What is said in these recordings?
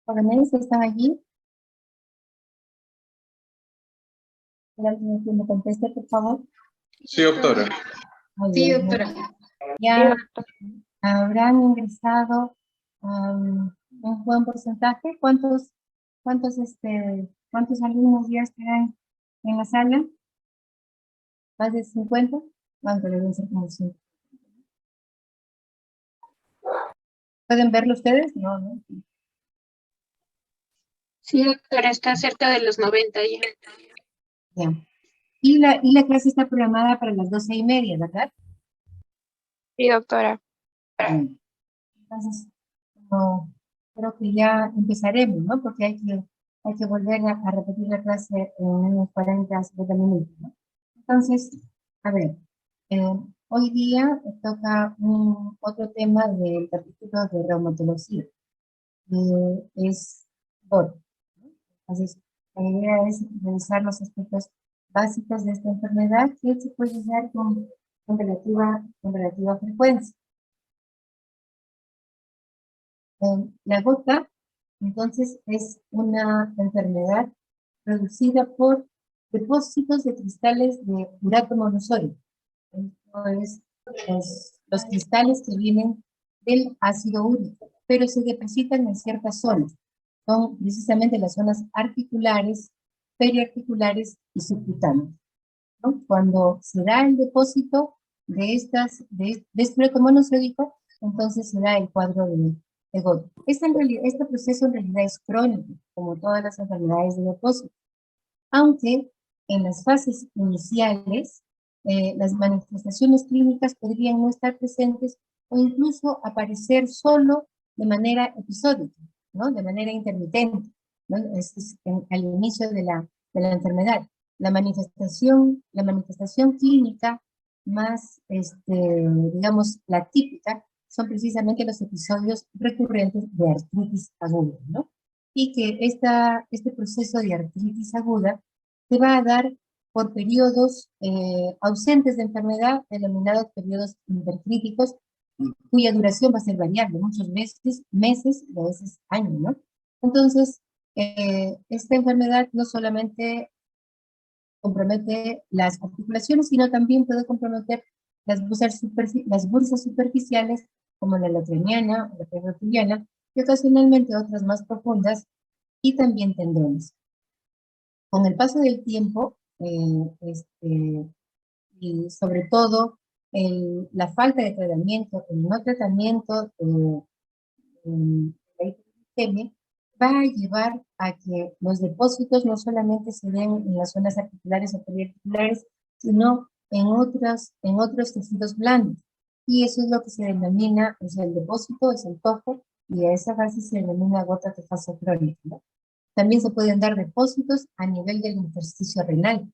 Jóvenes, ¿están allí? ¿Alguien que me conteste, por favor? Sí, doctora. Muy Sí, bien. doctora. Ya habrán ingresado un buen porcentaje. ¿Cuántos alumnos ya estarán en la sala? ¿Más de 50? Bueno, deben ser como 5. ¿Pueden verlo ustedes? No, no. Sí, doctora, está cerca de los 90 ya. Bien. Y la clase está programada para las 12:30, ¿verdad? Sí, doctora. Bien. Entonces, no, creo que ya empezaremos, ¿no? Porque hay que volver a repetir la clase en unos 40, 50 minutos, ¿no? Entonces, a ver, hoy día toca otro tema del capítulo de reumatología, que es GOT, ¿no? Entonces, la idea es revisar los aspectos básicos de esta enfermedad que se puede dar con relativa frecuencia. La gota, entonces, es una enfermedad producida por depósitos de cristales de urato monosódico. Esto es los cristales que vienen del ácido úrico, pero se depositan en ciertas zonas. Son precisamente las zonas articulares, periarticulares y subcutáneas, ¿no? Cuando se da el depósito de este urato monosódico, entonces se da el cuadro de gota. Este proceso en realidad es crónico, como todas las enfermedades de depósito, aunque en las fases iniciales las manifestaciones clínicas podrían no estar presentes o incluso aparecer solo de manera episódica, ¿no? De manera intermitente, ¿no? Al inicio de la enfermedad. La manifestación clínica más, digamos, la típica, son precisamente los episodios recurrentes de artritis aguda, ¿no? Y que este proceso de artritis aguda se va a dar por periodos ausentes de enfermedad, denominados periodos intercríticos, cuya duración va a ser variable, muchos meses y a veces años, ¿no? Entonces, esta enfermedad no solamente compromete las articulaciones, sino también puede comprometer las bursas superficiales, como la latriniana o la perrotiliana, y ocasionalmente otras más profundas, y también tendones. Con el paso del tiempo, y sobre todo la falta de tratamiento, el no tratamiento de la hiperglicemia, va a llevar a que los depósitos no solamente se den en las zonas articulares o periarticulares, sino en otros tejidos blandos. Y eso es lo que se denomina, o sea, el depósito es el TOFO, y a esa fase se denomina gota de fase crónica, ¿no? También se pueden dar depósitos a nivel del intersticio renal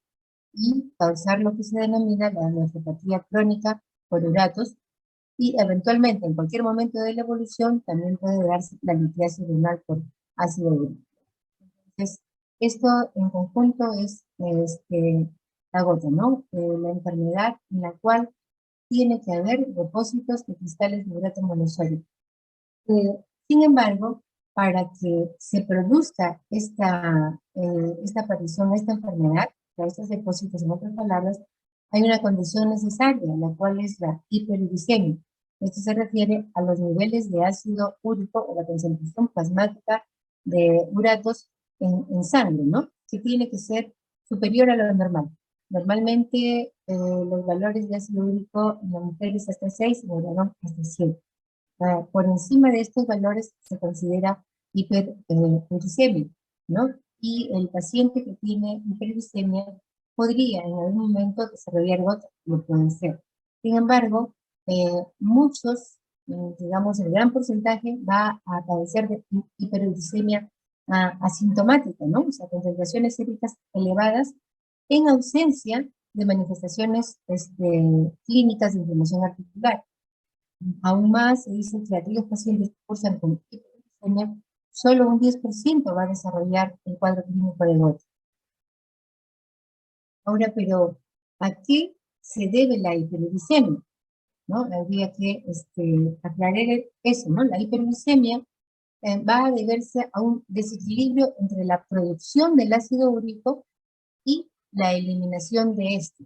y causar lo que se denomina la nefropatía crónica por uratos, y eventualmente en cualquier momento de la evolución también puede darse la litiasis renal por ácido úrico. Entonces, esto en conjunto es la gota, ¿no? La enfermedad en la cual tiene que haber depósitos de cristales de urato monosódico. Sin embargo, para que se produzca esta aparición, esta enfermedad, estos depósitos, en otras palabras, hay una condición necesaria, la cual es la hiperuricemia. Esto se refiere a los niveles de ácido úrico o la concentración plasmática de uratos en sangre, ¿no? Que tiene que ser superior a lo normal. Normalmente los valores de ácido úrico en la mujer es hasta 6 y en el varón hasta 7. Por encima de estos valores se considera hiperuricemia, ¿no? Y el paciente que tiene hiperuricemia podría en algún momento desarrollar gota, lo puede ser. Sin embargo, muchos, digamos el gran porcentaje, va a padecer de hiperuricemia asintomática, ¿no? O sea, concentraciones séricas elevadas en ausencia de manifestaciones clínicas de inflamación articular. Aún más, se dice que aquellos pacientes que cursan con hiperuricemia, solo un 10% va a desarrollar el cuadro clínico de gota. Ahora, pero, ¿a qué se debe la hiperuricemia? ¿No? Habría que aclarar eso, ¿no? La hiperuricemia va a deberse a un desequilibrio entre la producción del ácido úrico y la eliminación de este,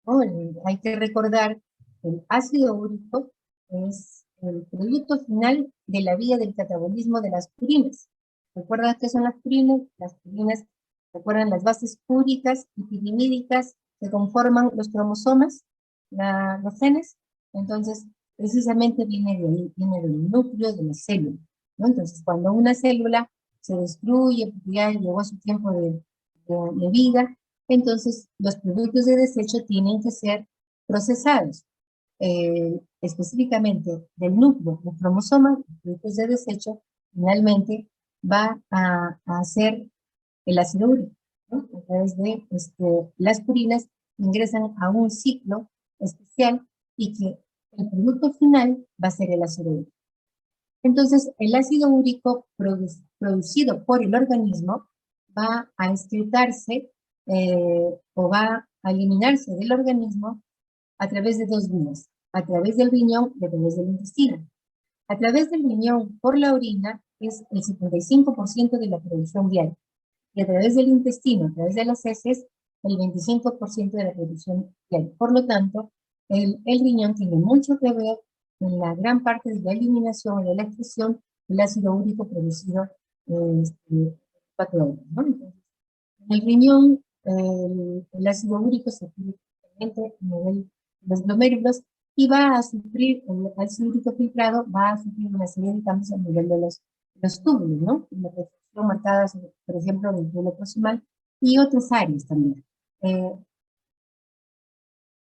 ¿no? Hay que recordar que el ácido úrico es el producto final de la vía del catabolismo de las purinas. ¿Recuerdan qué son las purinas? Las purinas, ¿recuerdan las bases úricas y pirimídicas que conforman los cromosomas, los genes? Entonces, precisamente viene de ahí, viene del núcleo de la célula, ¿no? Entonces, cuando una célula se destruye, porque ya llegó a su tiempo de vida, entonces los productos de desecho tienen que ser procesados. Específicamente del núcleo, los cromosomas, los productos de desecho, finalmente va a hacer el ácido úrico, ¿no? A través de las purinas ingresan a un ciclo especial y que el producto final va a ser el ácido úrico. Entonces, el ácido úrico producido por el organismo va a excretarse o va a eliminarse del organismo a través de dos vías, a través del riñón y a través del intestino. A través del riñón por la orina es el 75% de la producción diaria y a través del intestino, a través de las heces, el 25% de la producción diaria. Por lo tanto, el riñón tiene mucho que ver en la gran parte de la eliminación y de la excreción del ácido úrico producido en 4 horas, ¿no? Entonces, en el riñón, el ácido úrico se filtra a nivel de los glomérulos y va a sufrir, el ácido úrico filtrado va a sufrir una serie de cambios a nivel de los túbulos, ¿no? La reflexión marcada, por ejemplo, del túbulo proximal y otras áreas también.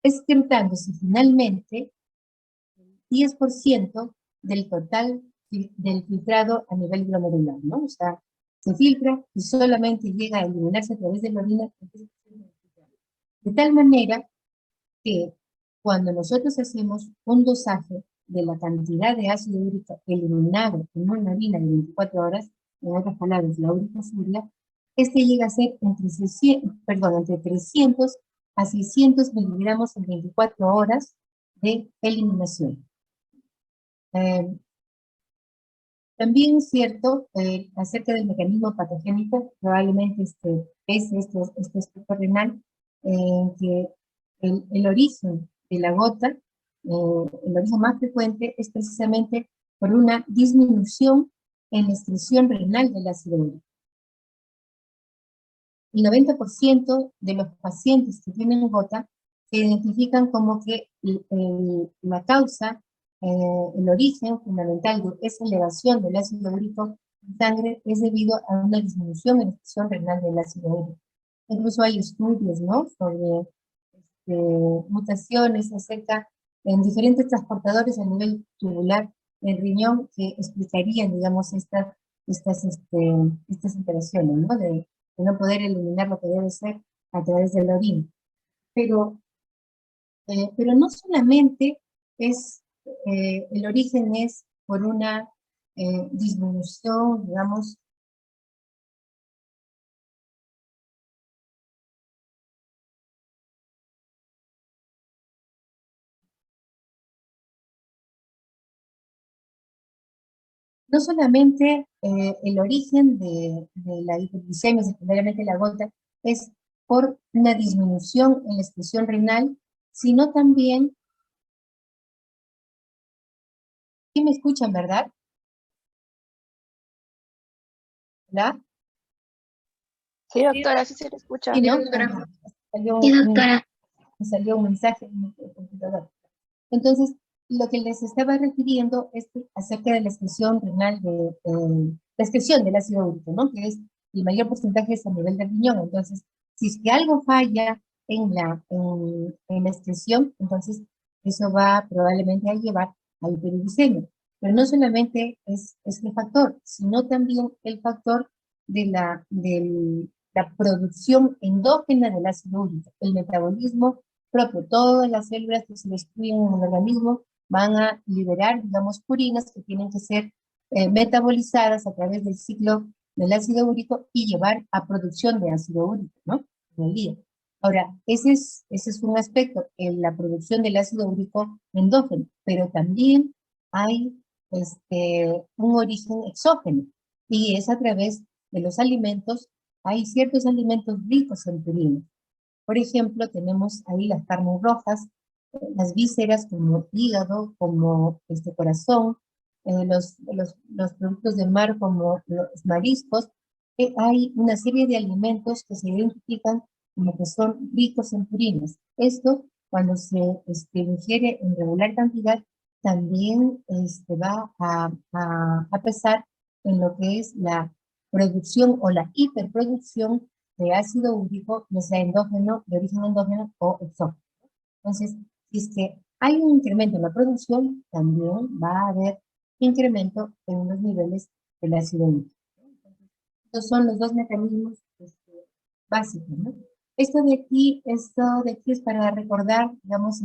Excretándose finalmente 10% del total del filtrado a nivel glomerular, ¿no? O sea, se filtra y solamente llega a eliminarse a través de la orina. De tal manera que cuando nosotros hacemos un dosaje de la cantidad de ácido úrico eliminado en una orina de 24 horas, en otras palabras, la uricasuria, este llega a ser entre 300 a 600 miligramos en 24 horas de eliminación. También es cierto acerca del mecanismo patogénico, probablemente es este aspecto renal, que el origen de la gota, el origen más frecuente es precisamente por una disminución en la excreción renal del ácido úrico. El 90% de los pacientes que tienen gota se identifican como que la causa, el origen fundamental de esa elevación del ácido úrico en sangre es debido a una disminución en la excreción renal del ácido úrico. Incluso hay estudios, ¿no?, sobre mutaciones acerca en diferentes transportadores a nivel tubular del riñón que explicarían, digamos, estas alteraciones, ¿no?, de no poder eliminar lo que debe ser a través de la orina. Pero no solamente el origen es por una disminución, digamos, no solamente el origen de la hipoglicemia, secundariamente la gota, es por una disminución en la excreción renal, sino también, ¿sí me escuchan, verdad? ¿Verdad? Sí, doctora, sí se le escucha. Sí, ¿no? Salió Sí, doctora. me salió un mensaje en el computador. Entonces, lo que les estaba refiriendo es acerca de la excreción renal, la excreción del ácido úrico, ¿no?, que es el mayor porcentaje es a nivel del riñón. Entonces, si es que algo falla en la excreción, entonces eso va probablemente a llevar a hiperuricemia. Pero no solamente es este factor, sino también el factor de la producción endógena del ácido úrico, el metabolismo propio. Todas las células que se destruyen en el organismo van a liberar, digamos, purinas que tienen que ser metabolizadas a través del ciclo del ácido úrico y llevar a producción de ácido úrico, ¿no?, en el día. Ahora, ese es un aspecto, en la producción del ácido úrico endógeno, pero también hay un origen exógeno, y es a través de los alimentos. Hay ciertos alimentos ricos en purina. Por ejemplo, tenemos ahí las carnes rojas, las vísceras como hígado, como corazón, los productos de mar como los mariscos. Hay una serie de alimentos que se identifican como que son ricos en purinas. Esto, cuando se ingiere en regular cantidad, también va a pesar en lo que es la producción o la hiperproducción de ácido úrico, ya sea endógeno, de origen endógeno o exógeno. Entonces, si es que hay un incremento en la producción, también va a haber incremento en los niveles del ácido úrico. Estos son los dos mecanismos básicos, ¿no? Esto de aquí es para recordar, digamos,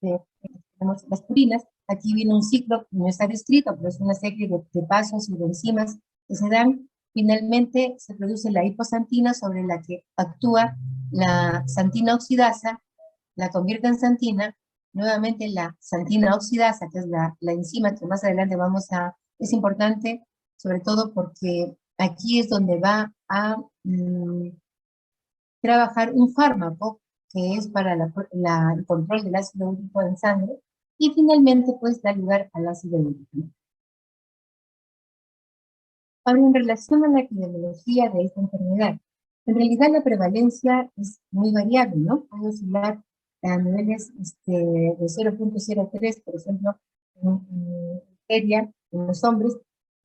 tenemos las purinas. Aquí viene un ciclo, no está descrito, pero es una serie de pasos y de enzimas que se dan. Finalmente se produce la hiposantina, sobre la que actúa la santina oxidasa, la convierte en santina. Nuevamente la santina oxidasa, que es la enzima que más adelante es importante, sobre todo porque aquí es donde va a trabajar un fármaco que es para el control del ácido úrico en sangre, y finalmente pues da lugar al ácido úrico. Ahora, en relación a la epidemiología de esta enfermedad, en realidad la prevalencia es muy variable, ¿no? Puede oscilar a niveles de 0.03, por ejemplo, en Nigeria, en los hombres,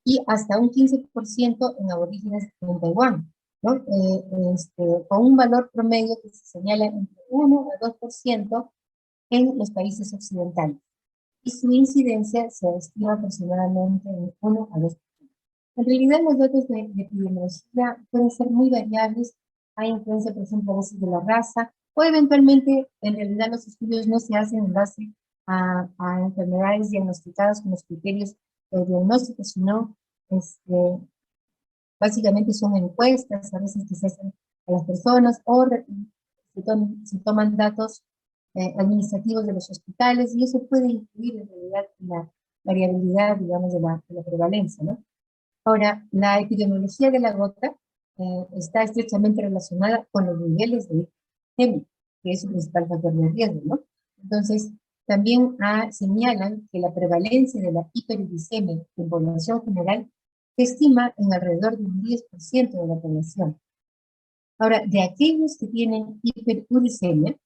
y hasta un 15% en aborígenes en Taiwán, ¿no? Con un valor promedio que se señala entre 1 a 2% en los países occidentales. Y su incidencia se estima aproximadamente en 1 a 2%. En realidad, los datos de epidemiología pueden ser muy variables. Hay influencia, por ejemplo, a veces de la raza, o eventualmente, en realidad, los estudios no se hacen en base a enfermedades diagnosticadas con los criterios diagnósticos, sino básicamente son encuestas, a veces que se hacen a las personas, o se toman datos administrativos de los hospitales, y eso puede influir en realidad en la variabilidad, digamos, de la prevalencia, ¿no? Ahora, la epidemiología de la gota está estrechamente relacionada con los niveles de hipoglucemia, que es su principal factor de riesgo, ¿no? Entonces, también señalan que la prevalencia de la hiperglicemia en población general se estima en alrededor de un 10% de la población. Ahora, de aquellos que tienen hiperuricemia,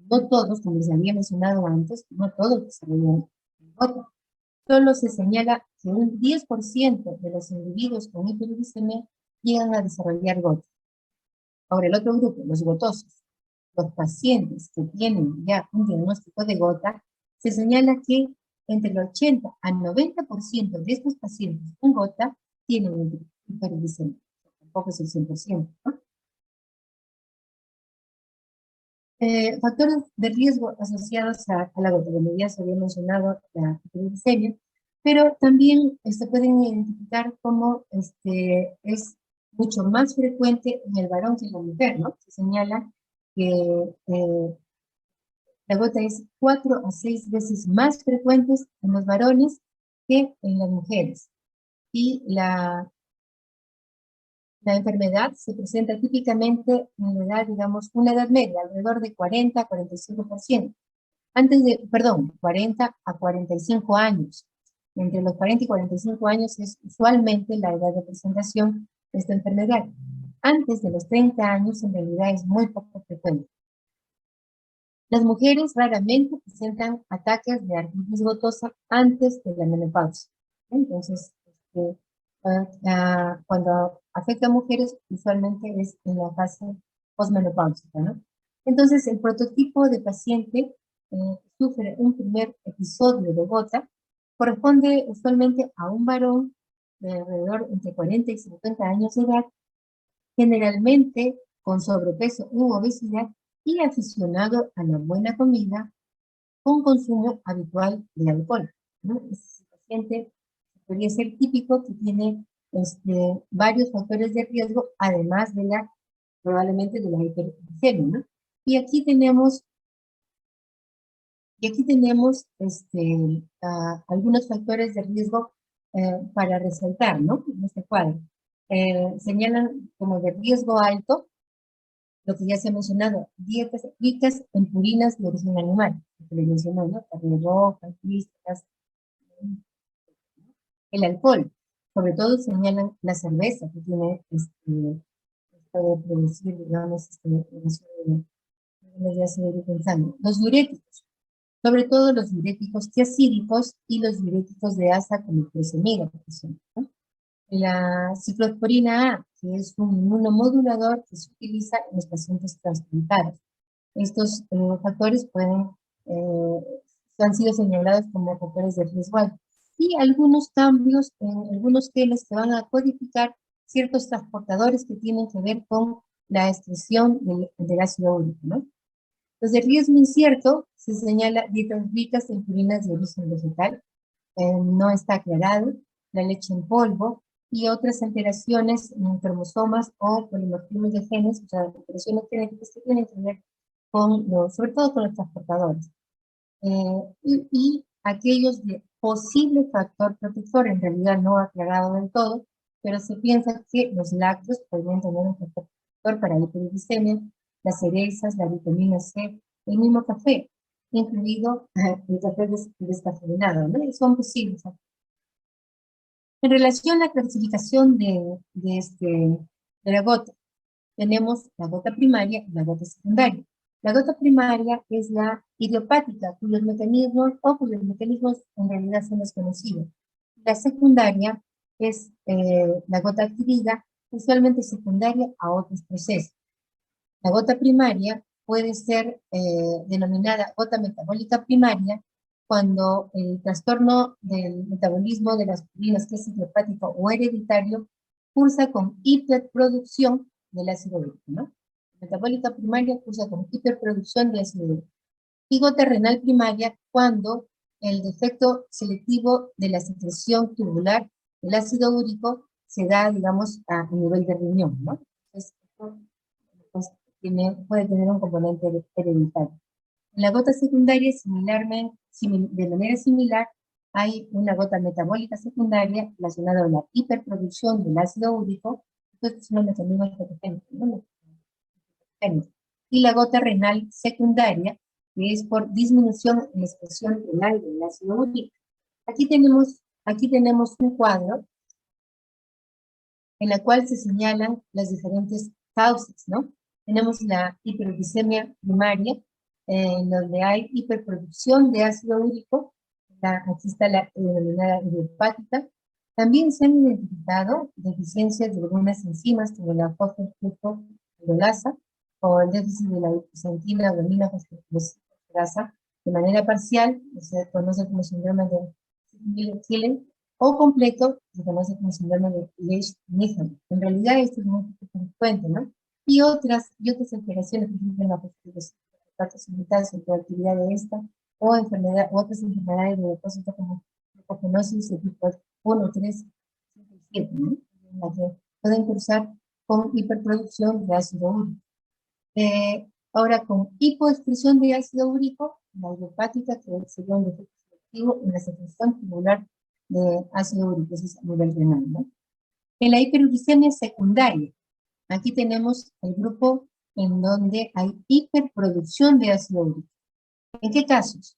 no todos, como les había mencionado antes, no todos desarrollan gota. Solo se señala que un 10% de los individuos con hiperuricemia llegan a desarrollar gota. Ahora, el otro grupo, los gotosos, los pacientes que tienen ya un diagnóstico de gota, se señala que entre el 80 al 90% de estos pacientes con gota tienen hiperuricemia. Tampoco es el 100%, ¿no? Factores de riesgo asociados a la gota. Bueno, ya se había mencionado la hiperuricemia, pero también se pueden identificar como es mucho más frecuente en el varón que en la mujer, ¿no? Se señala que la gota es 4 a 6 veces más frecuente en los varones que en las mujeres. Y la enfermedad se presenta típicamente en la edad, digamos, una edad media, alrededor de 40 a 45%. 40 a 45 años. Entre los 40 y 45 años es usualmente la edad de presentación de esta enfermedad. Antes de los 30 años, en realidad es muy poco frecuente. Las mujeres raramente presentan ataques de artritis gotosa antes de la menopausia. Entonces, cuando afecta a mujeres, usualmente es en la fase posmenopáusica, ¿no? Entonces, el prototipo de paciente sufre un primer episodio de gota, corresponde usualmente a un varón de alrededor entre 40 y 50 años de edad, generalmente con sobrepeso u obesidad y aficionado a la buena comida, con consumo habitual de alcohol, ¿no? Ese paciente podría ser típico que tiene varios factores de riesgo, además de probablemente de la hiperglicemia, ¿no? Y aquí tenemos Y aquí tenemos algunos factores de riesgo para resaltar, ¿no? En este cuadro. Señalan como de riesgo alto lo que ya se ha mencionado, dietas ricas en purinas de origen animal, lo que le mencionó, ¿no? Carne roja, vísceras, el alcohol. Sobre todo señalan la cerveza, que tiene puede producir, digamos, ya se ve pensando. Los diuréticos, sobre todo los diuréticos tiacídicos y los diuréticos de asa como el clozamida, por ejemplo, ¿no? La ciclosporina A, que es un inmunomodulador que se utiliza en los pacientes trasplantados. Estos factores han sido señalados como factores de riesgo alto. Y algunos cambios en algunos genes que van a codificar ciertos transportadores que tienen que ver con la excreción del ácido úrico, ¿no? Los de riesgo incierto se señala dietas ricas en purinas de origen vegetal, no está aclarado, la leche en polvo y otras alteraciones en cromosomas o polimorfismos de genes, o sea, alteraciones genéticas que tienen que ver con sobre todo con los transportadores. Y aquellos de posible factor protector, en realidad no aclarado del todo, pero se piensa que los lácteos podrían tener un factor protector para la hipoglicemia, las cerezas, la vitamina C, el mismo café, incluido el café descafeinado, ¿no? Son posibles. En relación a la clasificación de la gota, tenemos la gota primaria y la gota secundaria. La gota primaria es la idiopática, cuyos mecanismos en realidad son desconocidos. La secundaria es la gota adquirida, usualmente secundaria a otros procesos. La gota primaria puede ser denominada gota metabólica primaria cuando el trastorno del metabolismo de las purinas, que es idiopático o hereditario, cursa con hiperproducción del ácido úrico, ¿no? Metabólica primaria cursa con hiperproducción de ácido úrico. Y gota renal primaria cuando el defecto selectivo de la secreción tubular del ácido úrico se da, digamos, a nivel de riñón, ¿no? Entonces, pues, puede tener un componente hereditario. En la gota secundaria, de manera similar, hay una gota metabólica secundaria relacionada con la hiperproducción del ácido úrico, entonces son los mecanismos patogénicos, ¿no? Y la gota renal secundaria, que es por disminución en la expresión renal del ácido úrico. Aquí tenemos un cuadro en la cual se señalan las diferentes causas, ¿no? Tenemos la hiperglicemia primaria, en donde hay hiperproducción de ácido úrico, aquí está la denominada idiopática. También se han identificado deficiencias de algunas enzimas, como la fosfodiesterasa, o el déficit de la isosantina o aminofosfatasa de manera parcial, se conoce como síndrome de Miller-Killen, o completo, se conoce como síndrome de Lesch-Nyhan. En realidad esto es muy frecuente, ¿no? Y otras alteraciones, por ejemplo, en la datos invitados en la actividad de esta, o otras enfermedades de depósito como leucopenosis de tipo 1, 3, 5 y 7, ¿no? La que pueden cursar con hiperproducción de ácido úrico. Ahora, con hipoexpresión de ácido úrico, la idiopática, que sería un defecto selectivo en la secreción tubular de ácido úrico, ese es a nivel renal, ¿no? En la hiperuricemia secundaria, aquí tenemos el grupo en donde hay hiperproducción de ácido úrico. ¿En qué casos?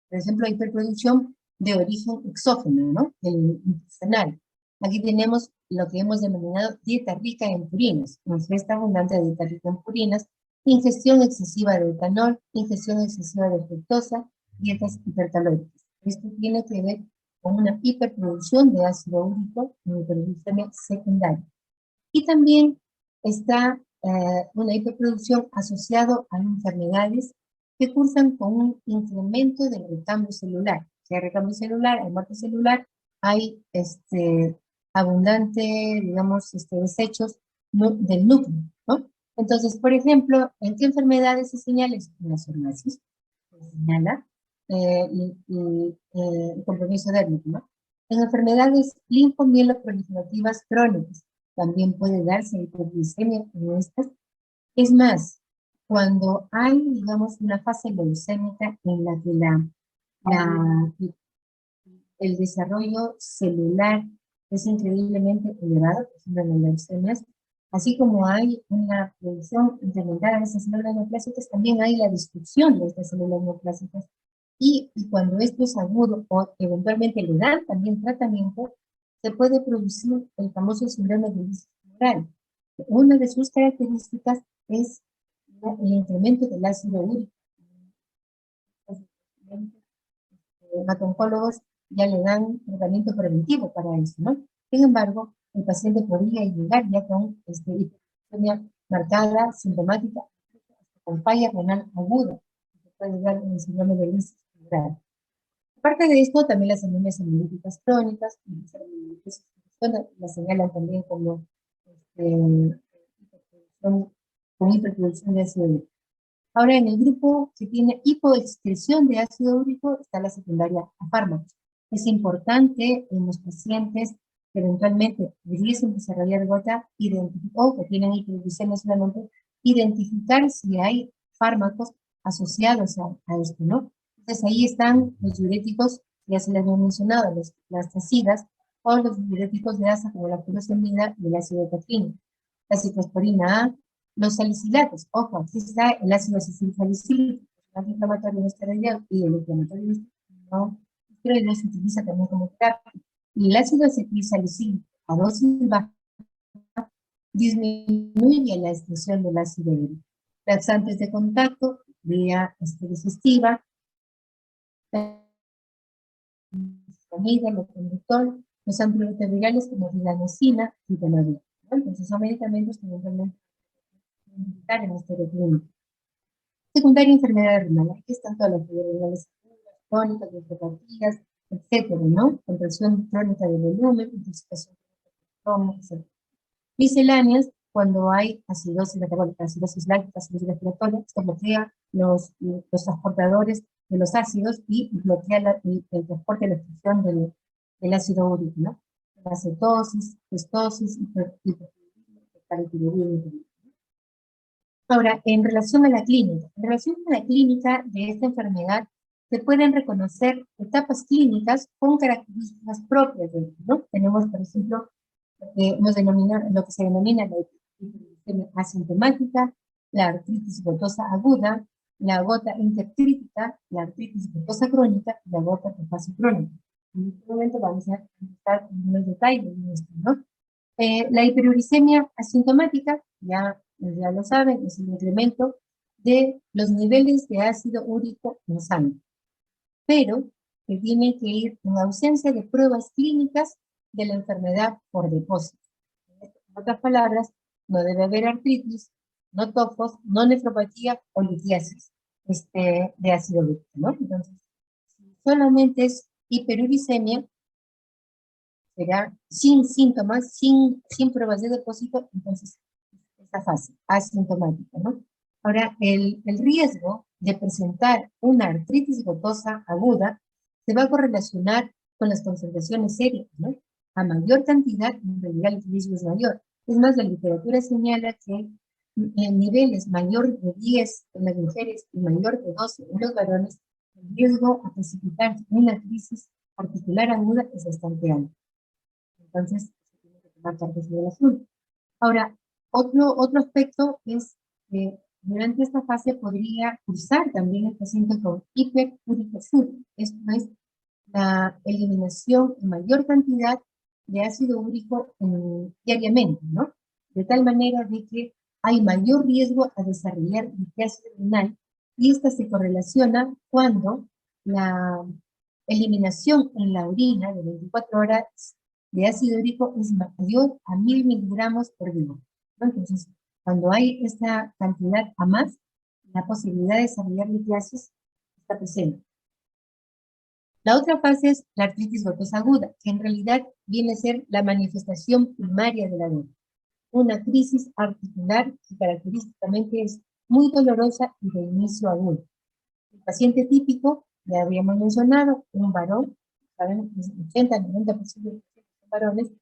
Por ejemplo, hiperproducción de origen exógeno, ¿no? El intestinal. Aquí tenemos lo que hemos denominado dieta rica en purinas, ingesta abundante de dieta rica en purinas, ingestión excesiva de etanol, ingestión excesiva de fructosa, dietas hipercalóricas. Esto tiene que ver con una hiperproducción de ácido úrico en hiperglicemia secundaria. Y también está una hiperproducción asociada a enfermedades que cursan con un incremento del recambio celular. Si hay recambio celular, hay muerte celular, hay abundante, digamos, desechos del núcleo, ¿no? Entonces, por ejemplo, ¿en qué enfermedades se señala? En la psoriasis, se señala, el compromiso dérmico, ¿no? En enfermedades linfomielопроliferativas crónicas, también puede darse hiperglicemia en estas. Es más, cuando hay, digamos, una fase leucémica en la que el desarrollo celular es increíblemente elevado, por ejemplo, en las leucemias, así como hay una producción incrementada de esas células neoplásicas, también hay la destrucción de estas células neoplásicas. Y cuando esto es agudo o eventualmente le dan también tratamiento, se puede producir el famoso síndrome de lisis tumoral. Una de sus características es el incremento del ácido úrico. Los hemato-oncólogos ya le dan tratamiento preventivo para eso, ¿no? Sin embargo, el paciente podría llegar ya con hiperglucemia marcada, sintomática, con falla renal aguda, que puede dar un síndrome de lisis tumoral. Aparte de esto, también las anemias hemolíticas crónicas, la señalan también como con hiperproducción de ácido úrico. Ahora, en el grupo que tiene hipoexcreción de ácido úrico está la secundaria a fármacos. Es importante en los pacientes que eventualmente pudiesen desarrollar gota o que tienen hiperglucemia solamente, identificar si hay fármacos asociados a esto, ¿no? Entonces ahí están los diuréticos, ya se les había mencionado, las tacidas, o los diuréticos de asa como la furosemida y el ácido hepatínico. La ciclosporina A, los salicilatos, ojo, aquí está el ácido acetilsalicílico, el antiinflamatorio no esteroideo y el inflamatorio no esteroideo se utiliza también como terapia. Y el ácido acetilsalicílico a dosis baja disminuye la expresión del ácido úrico. Laxantes de contacto, vía digestiva, el conductor, los antirretrovirales como vilanosina y tenodina. Entonces son medicamentos que eventualmente en este clínico. Secundaria enfermedad renal. Aquí están todas las enfermedades renales crónicas, nefropatías, etcétera, ¿no? Contracción crónica del volumen, intoxicación crónica, etc. Misceláneas, cuando hay acidosis metabólica, acidosis láctica, acidosis respiratoria, esto bloquea los transportadores de los ácidos y bloquea el transporte y la excreción del ácido úrico, ¿no? La acetosis, estosis, hipertiroidismo. Ahora, en relación a la clínica de esta enfermedad, se pueden reconocer etapas clínicas con características propias de ello, ¿no? Tenemos, por ejemplo, lo que se denomina la hiperglucemia asintomática, la artritis gotosa aguda, la gota intercrítica, la artritis gotosa crónica y la gota precoz crónica. En este momento vamos a estar en los detalles de esto, ¿no? La hiperuricemia asintomática, ya lo saben, es el incremento de los niveles de ácido úrico en sangre, pero que tiene que ir en ausencia de pruebas clínicas de la enfermedad por depósito. En otras palabras, no debe haber artritis, no tofos, no nefropatía o litiasis de ácido úrico, ¿no? Entonces, si solamente es hiperuricemia, será sin síntomas, sin pruebas de depósito, entonces esta fase asintomática, ¿no? Ahora, el riesgo de presentar una artritis gotosa aguda se va a correlacionar con las concentraciones serias, ¿no? A mayor cantidad, en realidad el riesgo es mayor. Es más, la literatura señala que en niveles mayor de 10 en las mujeres y mayor de 12 en los varones, el riesgo a precipitar una crisis articular aguda es bastante alto. Entonces, se tiene que tomar cartas del asunto. Ahora, otro aspecto es que durante esta fase podría cursar también el paciente con hiperuricemia. Esto es la eliminación en mayor cantidad de ácido úrico diariamente, ¿no? De tal manera de que hay mayor riesgo a desarrollar litiasis renal y esta se correlaciona cuando la eliminación en la orina de 24 horas de ácido úrico es mayor a 1000 miligramos por día, ¿no? Entonces, cuando hay esta cantidad a más, la posibilidad de desarrollar litiasis está presente. La otra fase es la artritis gotosa aguda, que en realidad viene a ser la manifestación primaria de la gota. Una crisis articular que característicamente es muy dolorosa y de inicio agudo. El paciente típico, ya habíamos mencionado, un varón, saben, 80-90% de los varones,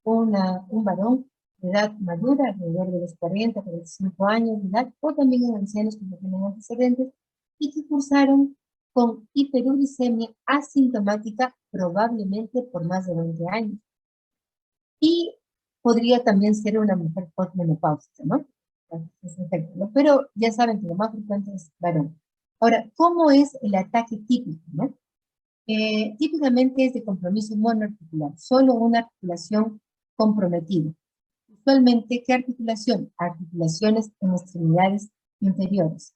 un varón edad madura, alrededor de los 40, 45 años de edad, o también en ancianos que no tienen antecedentes y que cursaron con hiperuricemia asintomática probablemente por más de 20 años. Y podría también ser una mujer postmenopáusica, ¿no? ¿no? Pero ya saben que lo más frecuente es varón. Ahora, ¿cómo es el ataque típico, no? Típicamente es de compromiso monoarticular, solo una articulación comprometida. Usualmente, ¿qué articulación? Articulaciones en extremidades inferiores.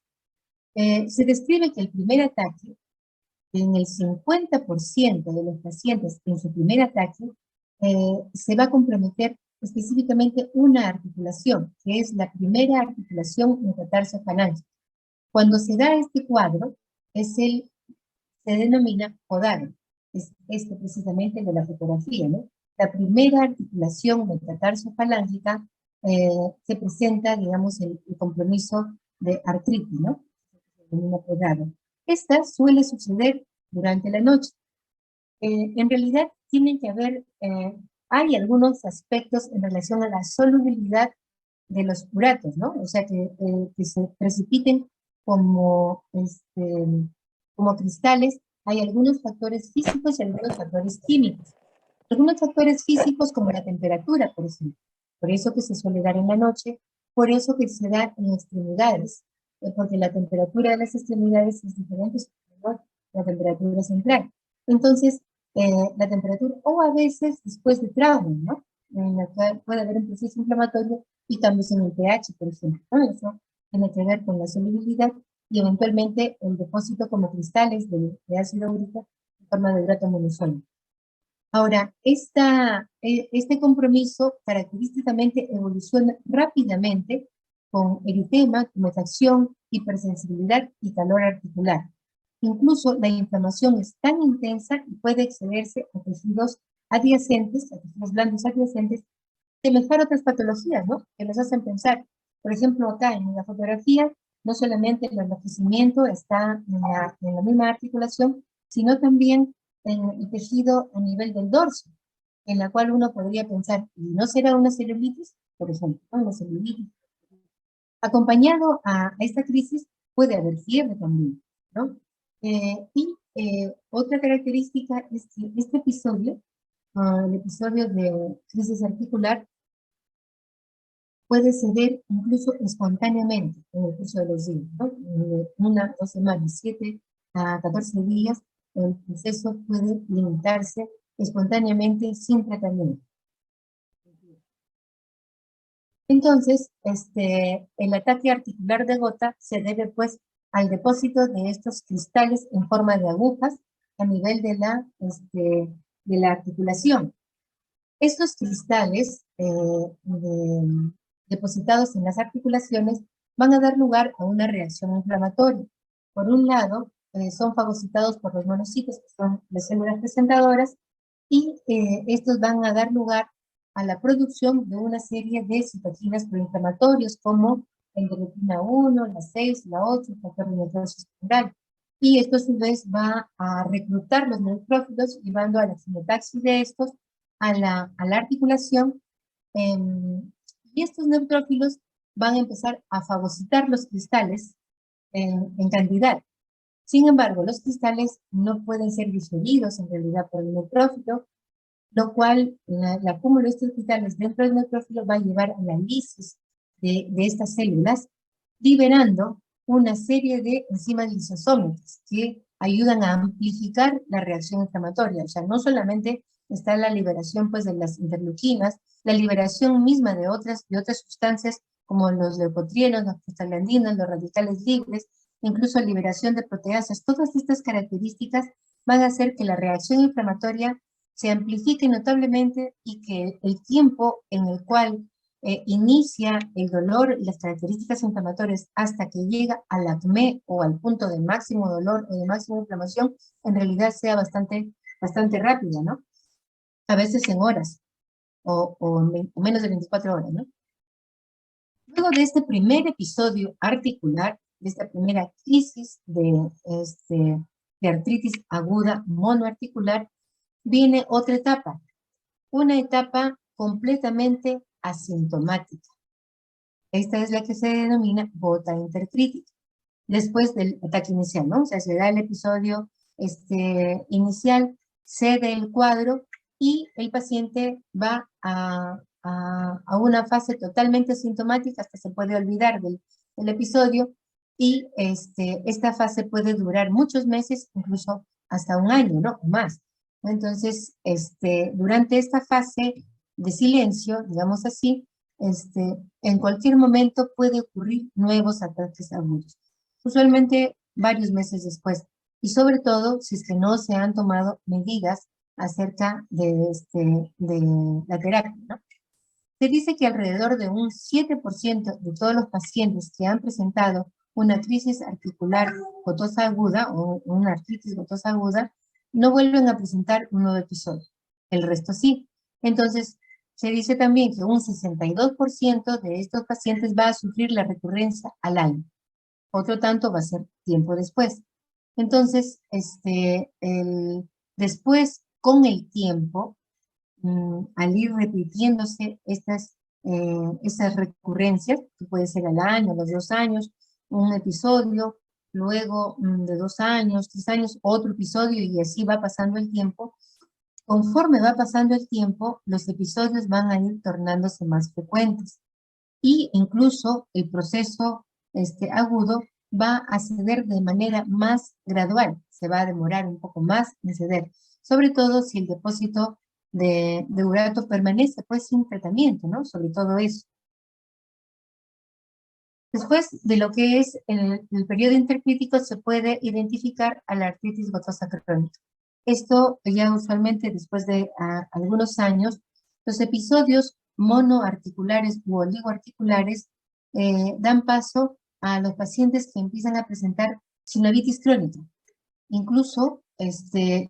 Se describe que el primer ataque, en el 50% de los pacientes en su primer ataque, se va a comprometer específicamente una articulación, que es la primera articulación metatarsofalángea. Cuando se da este cuadro, se denomina podagra, es este precisamente de la fotografía, ¿no? La primera articulación metatarsofalángea se presenta, digamos, el compromiso de artritis, ¿no? Una podada. Esta suele suceder durante la noche. En realidad tienen que haber, hay algunos aspectos en relación a la solubilidad de los uratos, ¿no? O sea, que se precipiten como, como cristales. Hay algunos factores físicos y algunos factores químicos. Algunos factores físicos como la temperatura, por ejemplo. Por eso que se suele dar en la noche, por eso que se da en extremidades, porque la temperatura de las extremidades es diferente a la temperatura central. Entonces, la temperatura, o a veces después de trauma, ¿no? En la cual puede haber un proceso inflamatorio y cambios en el pH, por ejemplo, ¿no? Eso tiene que ver con la solubilidad y eventualmente el depósito como cristales de ácido úrico en forma de urato monosódico. Ahora, este compromiso característicamente evoluciona rápidamente con eritema, tumefacción, hipersensibilidad y calor articular. Incluso la inflamación es tan intensa y puede excederse a tejidos adyacentes, a tejidos blandos adyacentes, semejar otras patologías, ¿no? Que nos hacen pensar. Por ejemplo, acá en la fotografía, no solamente el enrojecimiento está en la misma articulación, sino también en el tejido a nivel del dorso, en la cual uno podría pensar, ¿y no será una celulitis? Por ejemplo, ¿no? Una celulitis. Acompañado a esta crisis puede haber fiebre también, ¿no? Otra característica es que este episodio, el episodio de crisis articular, puede ceder incluso espontáneamente en el curso de los días, ¿no? En 1, 2 semanas, 7 a 14 días, el proceso puede limitarse espontáneamente sin tratamiento. Entonces, el ataque articular de gota se debe pues al depósito de estos cristales en forma de agujas a nivel de la articulación. Estos cristales depositados en las articulaciones van a dar lugar a una reacción inflamatoria. Por un lado, son fagocitados por los monocitos, que son las células presentadoras, y estos van a dar lugar a la producción de una serie de citoquinas proinflamatorios, como la interleuquina 1, la 6, la 8, el factor de necrosis tumoral. Y esto a su vez va a reclutar los neutrófilos, llevando a la sinetaxis de estos, a la articulación, y estos neutrófilos van a empezar a fagocitar los cristales en cantidad. Sin embargo, los cristales no pueden ser digeridos en realidad por el neutrófilo, lo cual el acúmulo de estos cristales dentro del neutrófilo va a llevar a la lisis de estas células, liberando una serie de enzimas lisosómicas que ayudan a amplificar la reacción inflamatoria. O sea, no solamente está la liberación pues, de las interleuquinas, la liberación misma de otras sustancias como los leucotrienos, las prostaglandinas, los radicales libres, incluso liberación de proteasas. Todas estas características van a hacer que la reacción inflamatoria se amplifique notablemente y que el tiempo en el cual inicia el dolor y las características inflamatorias hasta que llega al acné o al punto de máximo dolor o de máxima inflamación, en realidad sea bastante rápida, ¿no? A veces en horas o menos de 24 horas, ¿no? Luego de este primer episodio articular, de esta primera crisis de artritis aguda monoarticular, viene otra etapa, una etapa completamente asintomática. Esta es la que se denomina gota intercrítica. Después del ataque inicial, ¿no? O sea, se da el episodio inicial, cede el cuadro y el paciente va a una fase totalmente asintomática, hasta se puede olvidar del episodio, y esta fase puede durar muchos meses, incluso hasta un año, ¿no? O más. Entonces, durante esta fase de silencio, digamos así, en cualquier momento puede ocurrir nuevos ataques agudos, usualmente varios meses después, y sobre todo si es que no se han tomado medidas acerca de la terapia, ¿no? Se dice que alrededor de un 7% de todos los pacientes que han presentado una crisis articular gotosa aguda o una artritis gotosa aguda no vuelven a presentar un nuevo episodio. El resto sí. Entonces, se dice también que un 62% de estos pacientes va a sufrir la recurrencia al año. Otro tanto va a ser tiempo después. Entonces, después, con el tiempo, al ir repitiéndose estas recurrencias, que puede ser al año, a los 2 años, un episodio, luego de 2 años, 3 años, otro episodio, y así va pasando el tiempo. Conforme va pasando el tiempo, los episodios van a ir tornándose más frecuentes. Y incluso el proceso agudo va a ceder de manera más gradual, se va a demorar un poco más en ceder, sobre todo si el depósito de urato permanece pues sin tratamiento, ¿no? Sobre todo eso. Después de lo que es el periodo intercrítico se puede identificar a la artritis gotosa crónica. Esto ya usualmente después de algunos años, los episodios monoarticulares u oligoarticulares dan paso a los pacientes que empiezan a presentar sinovitis crónica. Incluso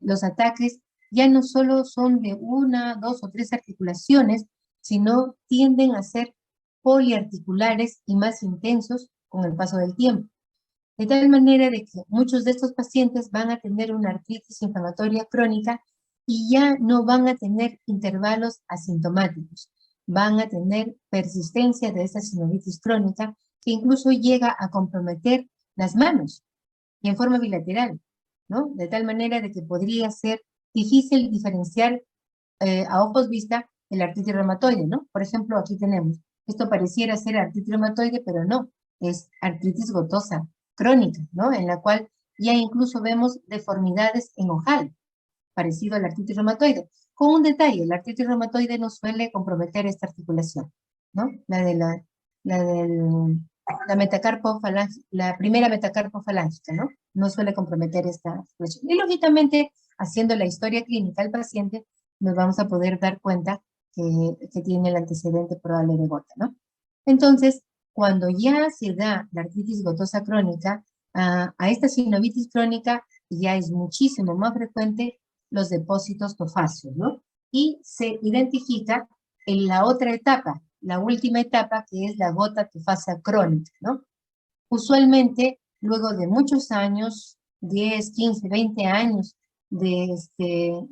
los ataques ya no solo son de 1, 2 o 3 articulaciones, sino tienden a ser poliarticulares y más intensos con el paso del tiempo. De tal manera de que muchos de estos pacientes van a tener una artritis inflamatoria crónica y ya no van a tener intervalos asintomáticos. Van a tener persistencia de esa sinovitis crónica que incluso llega a comprometer las manos y en forma bilateral, ¿no? De tal manera de que podría ser difícil diferenciar a ojos vista el artritis reumatoide, ¿no? Por ejemplo, aquí tenemos, esto pareciera ser artritis reumatoide, pero no, es artritis gotosa crónica, ¿no? En la cual ya incluso vemos deformidades en ojal, parecido a la artritis reumatoide. Con un detalle, la artritis reumatoide no suele comprometer esta articulación, ¿no? La metacarpofalángica, la primera metacarpofalángica, ¿no? No suele comprometer esta articulación. Y lógicamente, haciendo la historia clínica al paciente, nos vamos a poder dar cuenta que tiene el antecedente probable de gota, ¿no? Entonces, cuando ya se da la artritis gotosa crónica, a esta sinovitis crónica ya es muchísimo más frecuente los depósitos tofáceos, ¿no? Y se identifica en la otra etapa, la última etapa, que es la gota tofácea crónica, ¿no? Usualmente, luego de muchos años, 10, 15, 20 años de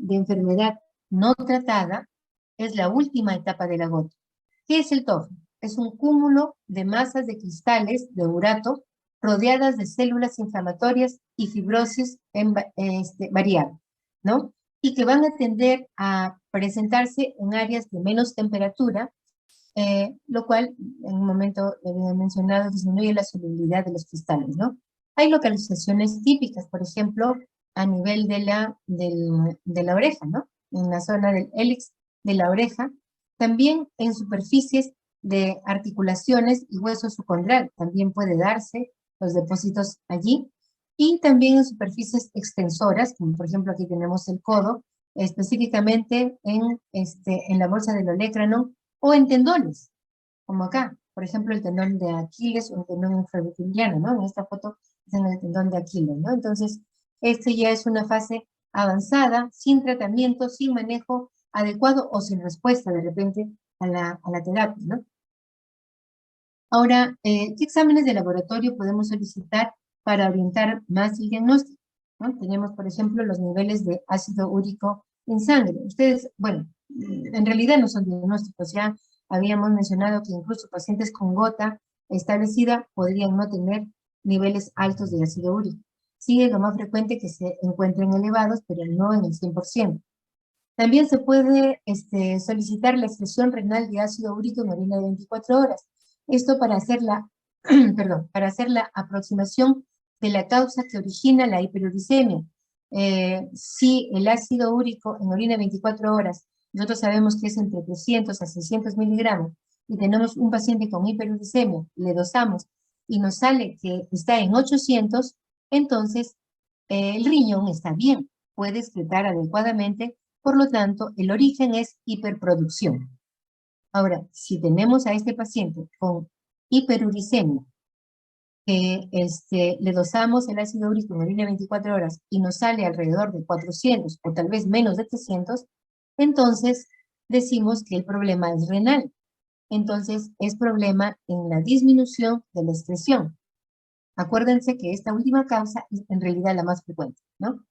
enfermedad no tratada, es la última etapa de la gota. ¿Qué es el TOF? Es un cúmulo de masas de cristales de urato rodeadas de células inflamatorias y fibrosis variable, ¿no? Y que van a tender a presentarse en áreas de menos temperatura, lo cual, en un momento le había mencionado, disminuye la solubilidad de los cristales, ¿no? Hay localizaciones típicas, por ejemplo, a nivel de la oreja, ¿no? En la zona del hélix de la oreja, también en superficies de articulaciones y hueso subcondral, también puede darse los depósitos allí, y también en superficies extensoras, como por ejemplo aquí tenemos el codo, específicamente en la bolsa del olecrano, o en tendones, como acá, por ejemplo el tendón de Aquiles o el tendón infrarotiliano, ¿no? En esta foto es en el tendón de Aquiles, ¿no? Entonces, ya es una fase avanzada, sin tratamiento, sin manejo adecuado o sin respuesta de repente a la terapia, ¿no? Ahora, ¿qué exámenes de laboratorio podemos solicitar para orientar más el diagnóstico? ¿No? Tenemos, por ejemplo, los niveles de ácido úrico en sangre. Ustedes, bueno, en realidad no son diagnósticos, ya habíamos mencionado que incluso pacientes con gota establecida podrían no tener niveles altos de ácido úrico. Sí, es lo más frecuente que se encuentren elevados, pero no en el 100%. También se puede solicitar la excreción renal de ácido úrico en orina de 24 horas. Esto para hacer la, para hacer la aproximación de la causa que origina la hiperuricemia. Si el ácido úrico en orina de 24 horas, nosotros sabemos que es entre 300 a 600 miligramos, y tenemos un paciente con hiperuricemia, le dosamos y nos sale que está en 800, entonces el riñón está bien, puede excretar adecuadamente. Por lo tanto, el origen es hiperproducción. Ahora, si tenemos a este paciente con hiperuricemia, que le dosamos el ácido úrico en orina 24 horas y nos sale alrededor de 400 o tal vez menos de 300, entonces decimos que el problema es renal. Entonces, es problema en la disminución de la excreción. Acuérdense que esta última causa es en realidad la más frecuente, ¿no?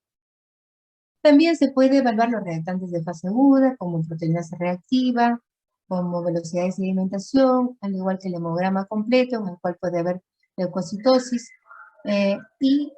También se puede evaluar los reactantes de fase aguda, como proteinasa reactiva, como velocidad de sedimentación, al igual que el hemograma completo, en el cual puede haber leucocitosis, y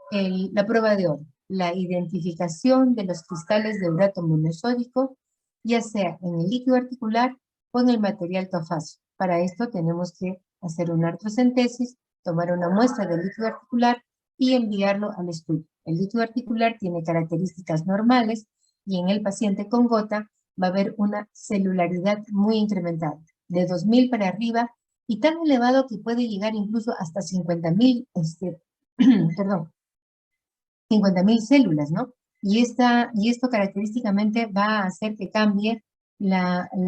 la prueba de oro, la identificación de los cristales de urato monosódico, ya sea en el líquido articular o en el material tofáceo. Para esto tenemos que hacer una artrocentesis, tomar una muestra del líquido articular y enviarlo al estudio. El líquido articular tiene características normales y en el paciente con gota va a haber una celularidad muy incrementada, de 2000 para arriba y tan elevado que puede llegar incluso hasta 50.000, perdón, 50.000 células, ¿no? Y esto característicamente va a hacer que cambie las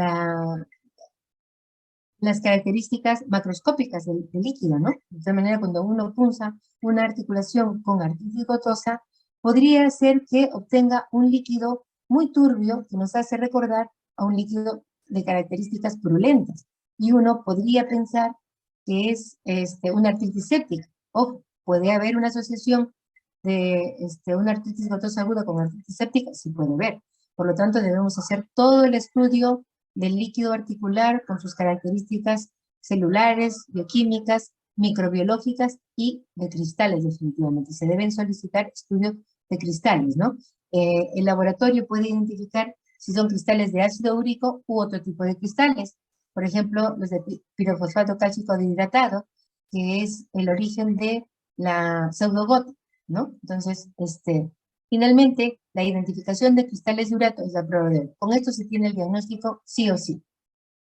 características macroscópicas del líquido, ¿no? De tal manera, cuando uno punza una articulación con artritis gotosa, podría ser que obtenga un líquido muy turbio que nos hace recordar a un líquido de características purulentas. Y uno podría pensar que es una artritis séptica. Ojo, puede haber una asociación de una artritis gotosa aguda con artritis séptica, sí puede haber. Por lo tanto, debemos hacer todo el estudio del líquido articular con sus características celulares, bioquímicas, microbiológicas y de cristales definitivamente. Se deben solicitar estudios de cristales, ¿no? El laboratorio puede identificar si son cristales de ácido úrico u otro tipo de cristales. Por ejemplo, los de pirofosfato cálcico deshidratado, que es el origen de la pseudogota, ¿no? Entonces, finalmente, la identificación de cristales de urato es la prueba de oro. Con esto se tiene el diagnóstico sí o sí.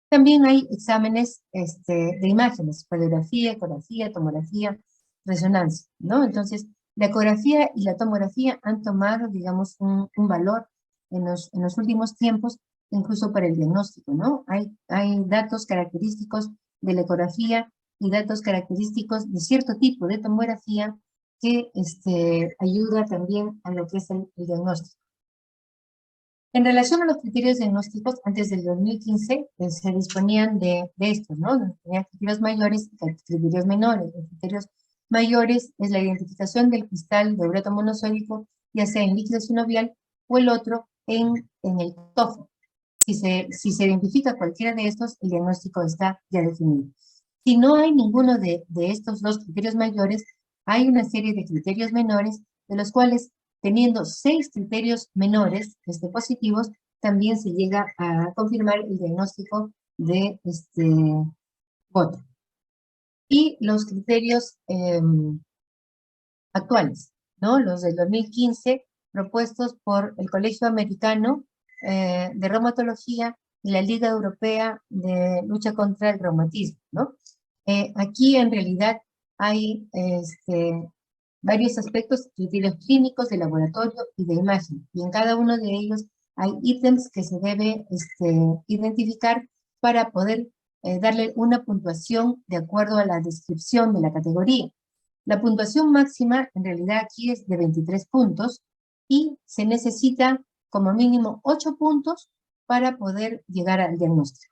También hay exámenes de imágenes, radiografía, ecografía, tomografía, resonancia, ¿no? Entonces, la ecografía y la tomografía han tomado, digamos, un valor en los últimos tiempos, incluso para el diagnóstico, ¿no? Hay datos característicos de la ecografía y datos característicos de cierto tipo de tomografía que ayuda también a lo que es el diagnóstico. En relación a los criterios diagnósticos, antes del 2015 se disponían de estos, ¿no? Tenían criterios mayores y criterios menores. Los criterios mayores es la identificación del cristal de urato monosódico, ya sea en líquido sinovial o el otro en el tofo. Si se identifica cualquiera de estos, el diagnóstico está ya definido. Si no hay ninguno de estos dos criterios mayores, hay una serie de criterios menores, de los cuales, teniendo 6 criterios menores positivos, también se llega a confirmar el diagnóstico de gota. Y los criterios actuales, ¿no? Los del 2015, propuestos por el Colegio Americano de Reumatología y la Liga Europea de Lucha contra el Reumatismo, ¿no? Aquí en realidad hay varios aspectos, criterios clínicos, de laboratorio y de imagen, y en cada uno de ellos hay ítems que se debe identificar para poder darle una puntuación de acuerdo a la descripción de la categoría. La puntuación máxima en realidad aquí es de 23 puntos y se necesita como mínimo 8 puntos para poder llegar al diagnóstico.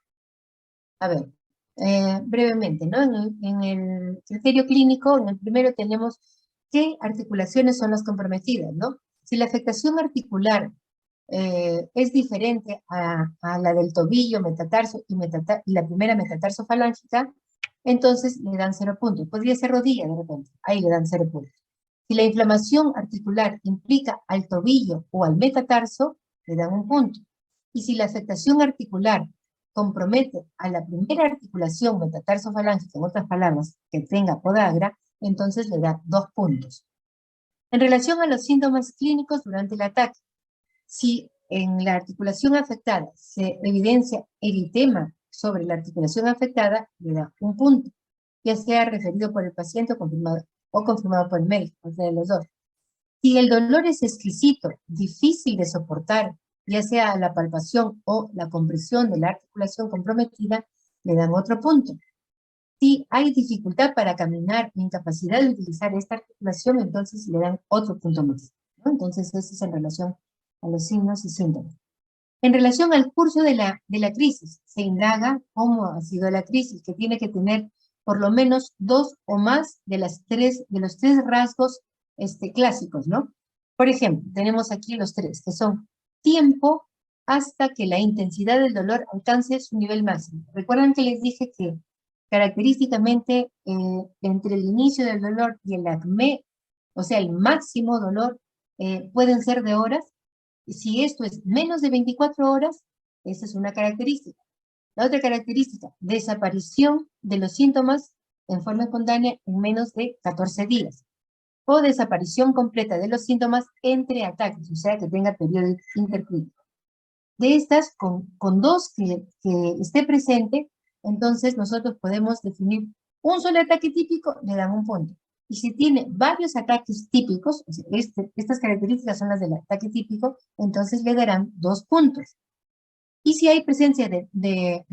A ver, brevemente, ¿no? En el criterio clínico, en el primero tenemos qué articulaciones son las comprometidas, ¿no? Si la afectación articular es diferente a la del tobillo, metatarso y la primera metatarsofalángica, entonces le dan 0 puntos. Podría ser rodilla de repente, ahí le dan 0 puntos. Si la inflamación articular implica al tobillo o al metatarso, le dan 1 punto. Y si la afectación articular compromete a la primera articulación metatarsofalángica, en otras palabras, que tenga podagra, entonces le da 2 puntos. En relación a los síntomas clínicos durante el ataque, si en la articulación afectada se evidencia eritema sobre la articulación afectada, le da 1 punto, ya sea referido por el paciente o confirmado por el médico, o sea, de los dos. Si el dolor es exquisito, difícil de soportar, ya sea la palpación o la compresión de la articulación comprometida, le dan otro punto. Si hay dificultad para caminar, incapacidad de utilizar esta articulación, entonces le dan otro punto más, ¿no? Entonces, eso es en relación a los signos y síntomas. En relación al curso de la crisis, se indaga cómo ha sido la crisis, que tiene que tener por lo menos 2 o más de los 3 rasgos clásicos, ¿no? Por ejemplo, tenemos aquí los 3, que son tiempo hasta que la intensidad del dolor alcance su nivel máximo. Recuerdan que les dije que característicamente entre el inicio del dolor y el acme, o sea, el máximo dolor, pueden ser de horas. Si esto es menos de 24 horas, esa es una característica. La otra característica, desaparición de los síntomas en forma espontánea en menos de 14 días. O desaparición completa de los síntomas entre ataques, o sea, que tenga periodo intercrítico. De estas, con 2 que esté presente, entonces nosotros podemos definir un solo ataque típico, le dan 1 punto. Y si tiene varios ataques típicos, o sea, estas características son las del ataque típico, entonces le darán 2 puntos. Y si hay presencia de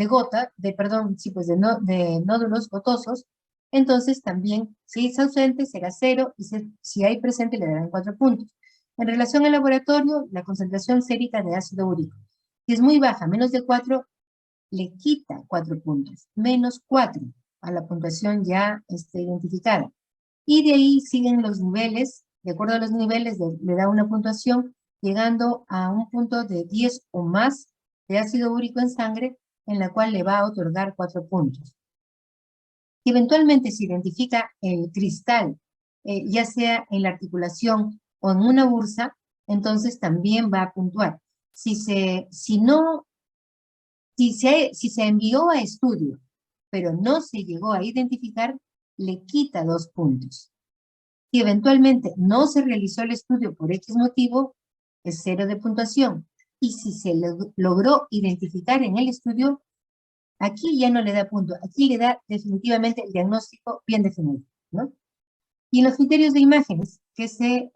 nódulos gotosos, entonces también, si es ausente, será 0, y si hay presente, le darán 4 puntos. En relación al laboratorio, la concentración sérica de ácido úrico. Si es muy baja, menos de 4, le quita 4 puntos, menos 4 a la puntuación ya identificada. Y de ahí siguen los niveles, de acuerdo a los niveles, le da una puntuación, llegando a un punto de 10 o más de ácido úrico en sangre, en la cual le va a otorgar 4 puntos. Si eventualmente se identifica el cristal, ya sea en la articulación o en una bursa, entonces también va a puntuar. Si se envió a estudio, pero no se llegó a identificar, le quita 2 puntos. Si eventualmente no se realizó el estudio por X motivo, es 0 de puntuación. Y si se logró identificar en el estudio, aquí ya no le da punto. Aquí le da definitivamente el diagnóstico bien definido, ¿no? Y los criterios de imágenes que se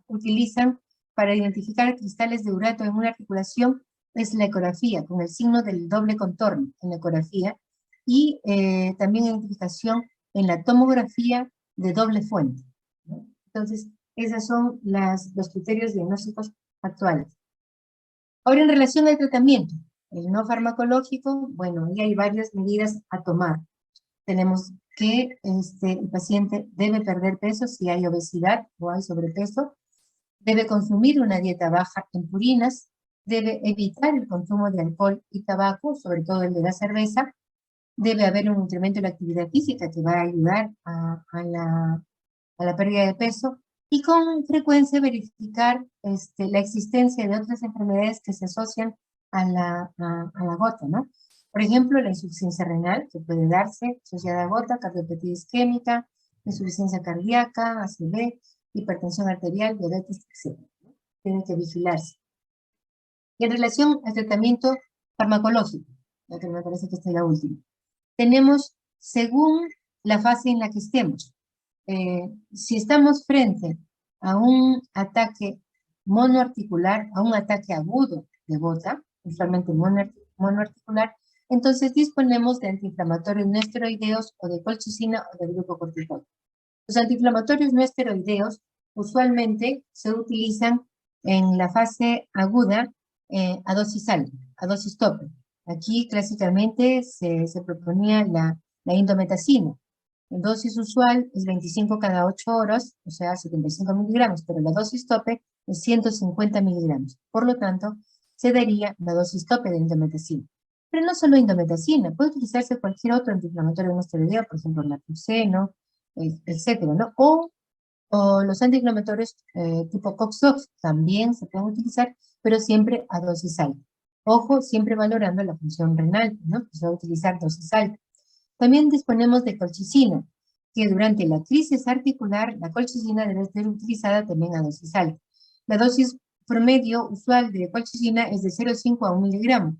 utilizan para identificar cristales de urato en una articulación es la ecografía, con el signo del doble contorno en la ecografía, y también identificación en la tomografía de doble fuente, ¿no? Entonces, esos son los criterios diagnósticos actuales. Ahora, en relación al tratamiento, el no farmacológico, bueno, ahí hay varias medidas a tomar. Tenemos que el paciente debe perder peso si hay obesidad o hay sobrepeso, debe consumir una dieta baja en purinas, debe evitar el consumo de alcohol y tabaco, sobre todo el de la cerveza, debe haber un incremento de la actividad física que va a ayudar a la pérdida de peso, y con frecuencia verificar la existencia de otras enfermedades que se asocian a la gota, ¿no? Por ejemplo, la insuficiencia renal, que puede darse asociada a gota, cardiopatía isquémica, insuficiencia cardíaca, ACV, hipertensión arterial, diabetes, etc., ¿no? Tienen que vigilarse. Y en relación al tratamiento farmacológico, ya que me parece que esta es la última, tenemos, según la fase en la que estemos, si estamos frente a un ataque monoarticular, a un ataque agudo de gota, usualmente monoarticular, entonces disponemos de antiinflamatorios no esteroideos o de colchicina o de glucocorticoide. Los antiinflamatorios no esteroideos usualmente se utilizan en la fase aguda a dosis alta, a dosis tope. Aquí clásicamente se proponía la indometacina, dosis usual es 25 cada 8 horas, o sea, 75 miligramos, pero la dosis tope es 150 miligramos. Por lo tanto, se daría la dosis tope de indometacina. Pero no solo indometacina, puede utilizarse cualquier otro antiinflamatorio en este video, por ejemplo, naproxeno, etcétera, ¿no? O los antiinflamatorios tipo COX-2 también se pueden utilizar, pero siempre a dosis alta. Ojo, siempre valorando la función renal, ¿no? Se va a utilizar dosis alta. También disponemos de colchicina, que durante la crisis articular, la colchicina debe ser utilizada también a dosis alta. La dosis promedio usual de colchicina es de 0,5 a 1 miligramo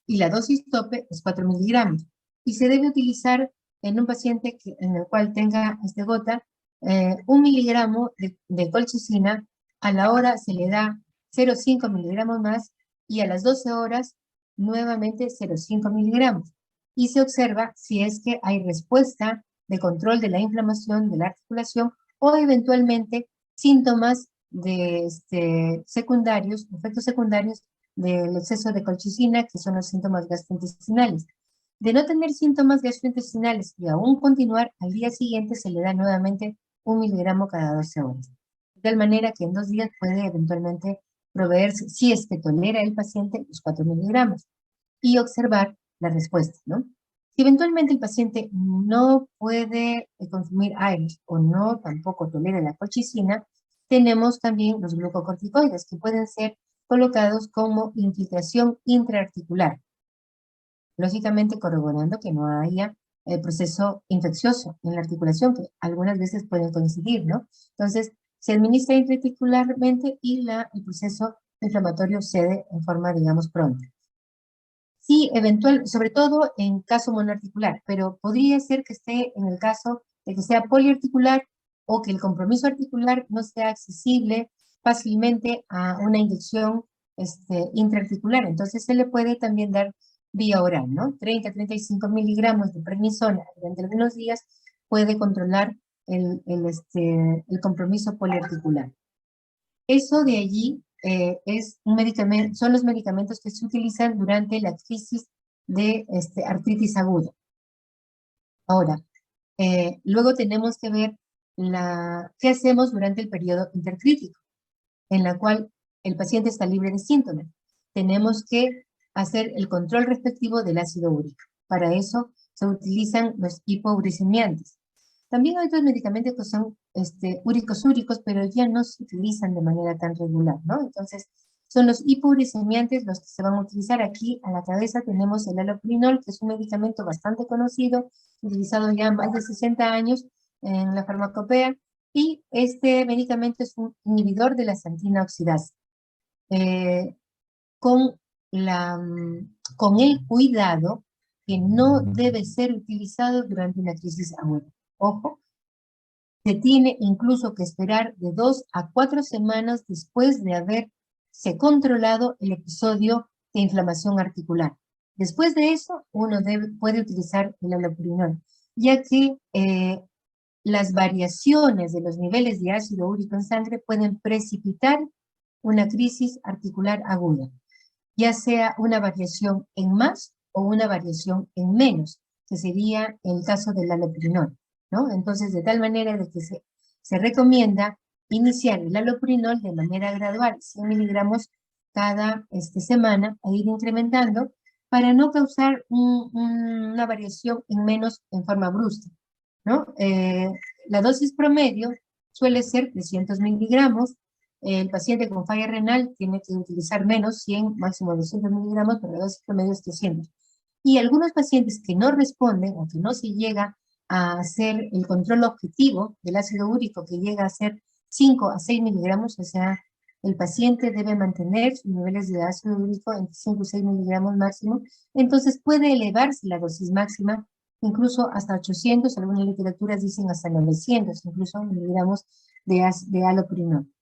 y la dosis tope es 4 miligramos. Y se debe utilizar en un paciente en el cual tenga gota 1 miligramo de colchicina, a la hora se le da 0,5 miligramos más y a las 12 horas nuevamente 0,5 miligramos. Y se observa si es que hay respuesta de control de la inflamación de la articulación o eventualmente síntomas de secundarios, efectos secundarios del exceso de colchicina, que son los síntomas gastrointestinales. De no tener síntomas gastrointestinales y aún continuar, al día siguiente se le da nuevamente 1 miligramo cada 12 horas. De tal manera que en 2 días puede eventualmente proveerse, si es que tolera el paciente, los 4 miligramos y observar la respuesta, ¿no? Si eventualmente el paciente no puede consumir AINES o no tampoco tolera la colchicina, tenemos también los glucocorticoides que pueden ser colocados como infiltración intraarticular, lógicamente corroborando que no haya proceso infeccioso en la articulación, que algunas veces pueden coincidir, ¿no? Entonces, se administra intraarticularmente y el proceso inflamatorio cede en forma, digamos, pronta. Sí, eventual, sobre todo en caso monoarticular, pero podría ser que esté en el caso de que sea poliarticular o que el compromiso articular no sea accesible fácilmente a una inyección intraarticular. Entonces se le puede también dar vía oral, ¿no? 30 a 35 miligramos de prednisona durante algunos días puede controlar el compromiso poliarticular. Eso de allí es un medicamento, son los medicamentos que se utilizan durante la crisis de artritis aguda. Ahora, luego tenemos que ver qué hacemos durante el periodo intercrítico, en la cual el paciente está libre de síntomas. Tenemos que hacer el control respectivo del ácido úrico. Para eso se utilizan los hipouricemiantes. También hay otros medicamentos que son úricos, pero ya no se utilizan de manera tan regular, ¿no? Entonces, son los hipouricemiantes los que se van a utilizar. Aquí a la cabeza tenemos el allopurinol, que es un medicamento bastante conocido, utilizado ya más de 60 años en la farmacopea, y este medicamento es un inhibidor de la xantina oxidasa, con el cuidado que no debe ser utilizado durante una crisis aguda. Ojo, se tiene incluso que esperar de 2 a 4 semanas después de haberse controlado el episodio de inflamación articular. Después de eso, uno puede utilizar el allopurinol, ya que las variaciones de los niveles de ácido úrico en sangre pueden precipitar una crisis articular aguda, ya sea una variación en más o una variación en menos, que sería el caso del allopurinol, ¿no? Entonces, de tal manera de que se recomienda iniciar el allopurinol de manera gradual, 100 miligramos cada semana, e ir incrementando para no causar una variación en menos en forma brusca, ¿no? La dosis promedio suele ser 300 miligramos. El paciente con falla renal tiene que utilizar menos, 100, máximo 200 miligramos, pero la dosis promedio es 300. Y algunos pacientes que no responden o que no se llega a hacer el control objetivo del ácido úrico, que llega a ser 5 a 6 miligramos, o sea, el paciente debe mantener sus niveles de ácido úrico entre 5 y 6 miligramos máximo, entonces puede elevarse la dosis máxima incluso hasta 800, algunas literaturas dicen hasta 900, incluso miligramos de allopurinol.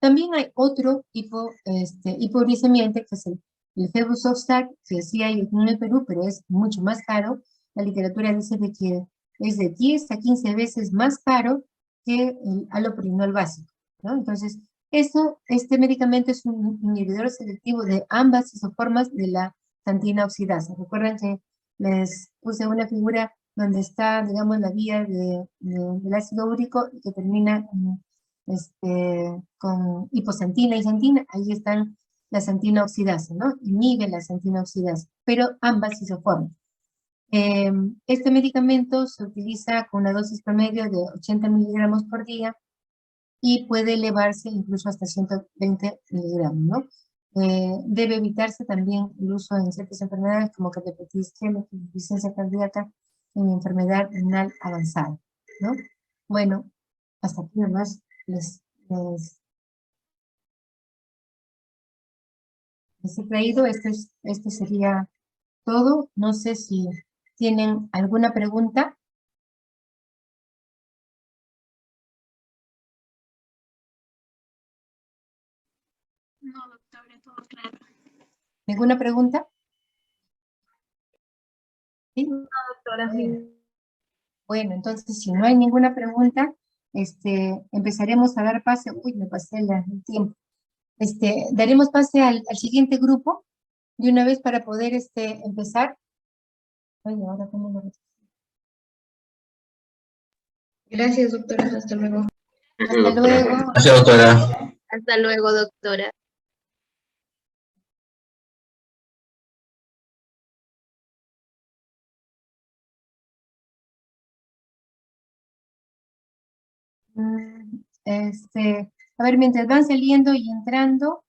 También hay otro hipouricemiante, que es el febuxostat, que sí hay en el Perú, pero es mucho más caro. La literatura dice de que es de 10 a 15 veces más caro que el allopurinol básico, ¿no? Entonces, este medicamento es un inhibidor selectivo de ambas isoformas de la xantina oxidasa. Recuerden que les puse una figura donde está, digamos, la vía del ácido úrico que termina con hiposantina y santina, ahí están la santina oxidasa, ¿no? Inhibe la santina oxidasa, pero ambas sí se forman. Este medicamento se utiliza con una dosis promedio de 80 miligramos por día y puede elevarse incluso hasta 120 miligramos, ¿no? Debe evitarse también el uso en ciertas enfermedades como cardiopatía isquémica, insuficiencia cardíaca y enfermedad renal avanzada, ¿no? Bueno, hasta aquí nomás les he traído. Esto sería todo. No sé si tienen alguna pregunta. No, doctora, todo claro. ¿Ninguna pregunta? ¿Sí? No, doctora. Bueno, entonces, si no hay ninguna pregunta, empezaremos a dar pase. Uy, me pasé el tiempo. Daremos pase al siguiente grupo de una vez para poder empezar. Ay, ahora cómo lo... Gracias, doctora. Hasta luego. Hasta luego. Gracias, doctora. Hasta luego, doctora. A ver, mientras van saliendo y entrando,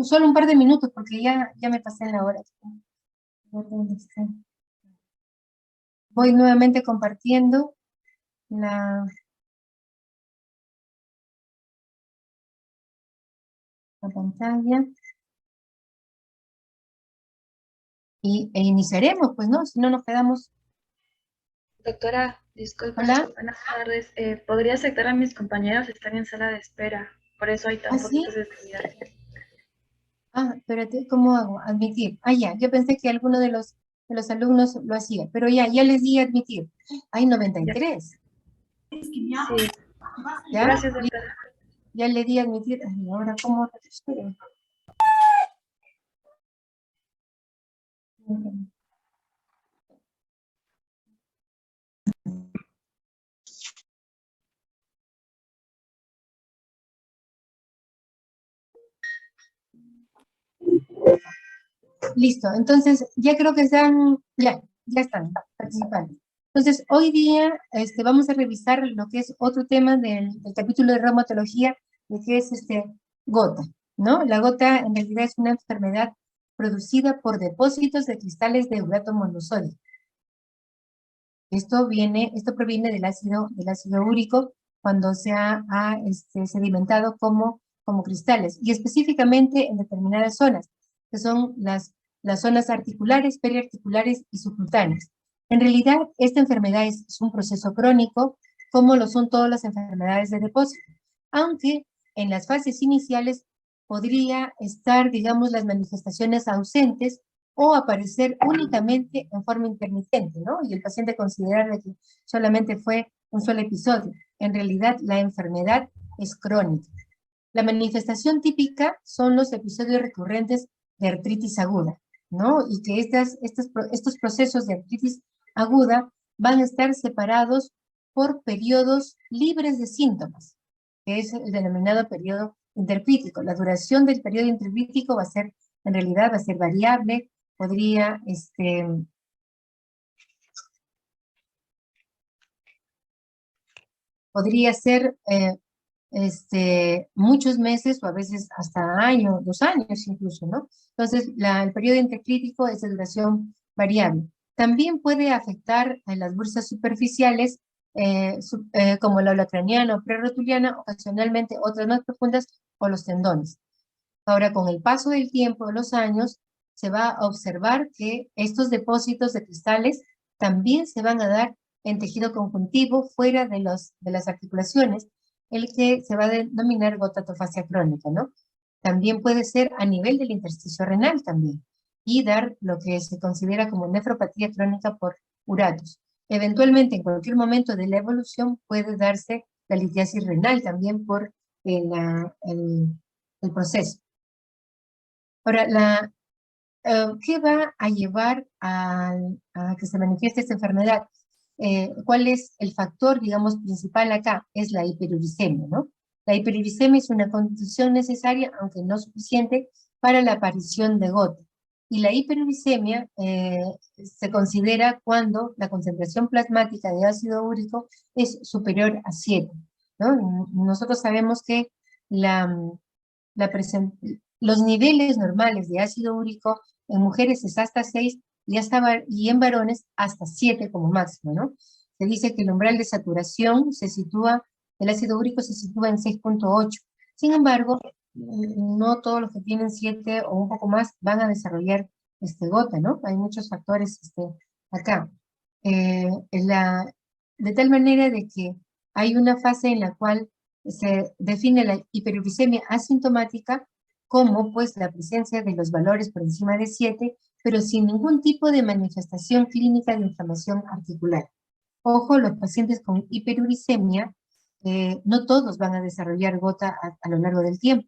solo un par de minutos porque ya me pasé la hora. A ver dónde está. Voy nuevamente compartiendo la pantalla. E iniciaremos, pues, ¿no? Si no nos quedamos... Doctora, disculpe, Hola. buenas tardes. ¿Podría aceptar a mis compañeros? Están en sala de espera. Por eso hay tan ¿Ah, sí? poquitos estudiantes. Ah, espérate, ¿cómo hago? Admitir. Ah, ya, yo pensé que alguno de los alumnos lo hacía, pero ya les di admitir. Hay 93. Sí. ¿Ya? Gracias, doctora. Ya le di admitir. Ay, ahora, ¿cómo? Esperen. Listo, entonces ya creo que están, ya están participando. Entonces, hoy día vamos a revisar lo que es otro tema del capítulo de reumatología, lo que es gota, ¿no? La gota en realidad es una enfermedad producida por depósitos de cristales de urato monosódico. Esto proviene del ácido úrico cuando se ha sedimentado como cristales, y específicamente en determinadas zonas, que son las zonas articulares, periarticulares y subcutáneas. En realidad, esta enfermedad es un proceso crónico, como lo son todas las enfermedades de depósito, aunque en las fases iniciales podría estar, digamos, las manifestaciones ausentes o aparecer únicamente en forma intermitente, ¿no? Y el paciente considerar que solamente fue un solo episodio. En realidad, la enfermedad es crónica. La manifestación típica son los episodios recurrentes de artritis aguda, ¿no? Y que estos procesos de artritis aguda van a estar separados por periodos libres de síntomas, que es el denominado periodo intercrítico. La duración del periodo intercrítico en realidad va a ser variable, podría ser muchos meses o a veces hasta años, 2 años incluso, ¿no? Entonces, el periodo intercrítico es de duración variable. También puede afectar a las bursas superficiales, como la holocraniana o prerrotuliana, ocasionalmente otras más profundas, o los tendones. Ahora, con el paso del tiempo, de los años, se va a observar que estos depósitos de cristales también se van a dar en tejido conjuntivo fuera de las articulaciones, el que se va a denominar gotatofasia crónica, ¿no? También puede ser a nivel del intersticio renal también, y dar lo que se considera como nefropatía crónica por uratos. Eventualmente, en cualquier momento de la evolución, puede darse la litiasis renal también por el proceso. Ahora, ¿Qué va a llevar a que se manifieste esta enfermedad? ¿Cuál es el factor, digamos, principal acá? Es la hiperuricemia, ¿no? La hiperuricemia es una condición necesaria, aunque no suficiente, para la aparición de gota. Y la hiperuricemia se considera cuando la concentración plasmática de ácido úrico es superior a 7, ¿no? Nosotros sabemos que los niveles normales de ácido úrico en mujeres es hasta 6 y en varones hasta 7 como máximo, ¿no? Se dice que el umbral de saturación el ácido úrico se sitúa en 6.8. Sin embargo, no todos los que tienen 7 o un poco más van a desarrollar gota, ¿no? Hay muchos factores acá. Eh, la- de tal manera de que hay una fase en la cual se define la hiperuricemia asintomática como pues la presencia de los valores por encima de 7, pero sin ningún tipo de manifestación clínica de inflamación articular. Ojo, los pacientes con hiperuricemia, no todos van a desarrollar gota a lo largo del tiempo.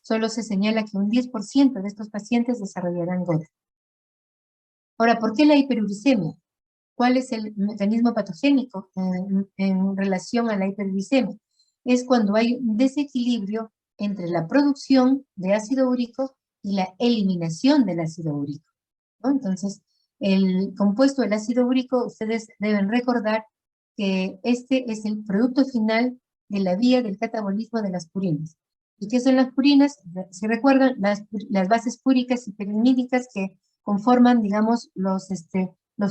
Solo se señala que un 10% de estos pacientes desarrollarán gota. Ahora, ¿por qué la hiperuricemia? ¿Cuál es el mecanismo patogénico en relación a la hiperuricemia? Es cuando hay un desequilibrio entre la producción de ácido úrico y la eliminación del ácido úrico, ¿no? Entonces, el compuesto del ácido úrico, ustedes deben recordar que este es el producto final de la vía del catabolismo de las purinas. ¿Y qué son las purinas? Si recuerdan, las bases púricas y pirimídicas que conforman, digamos, los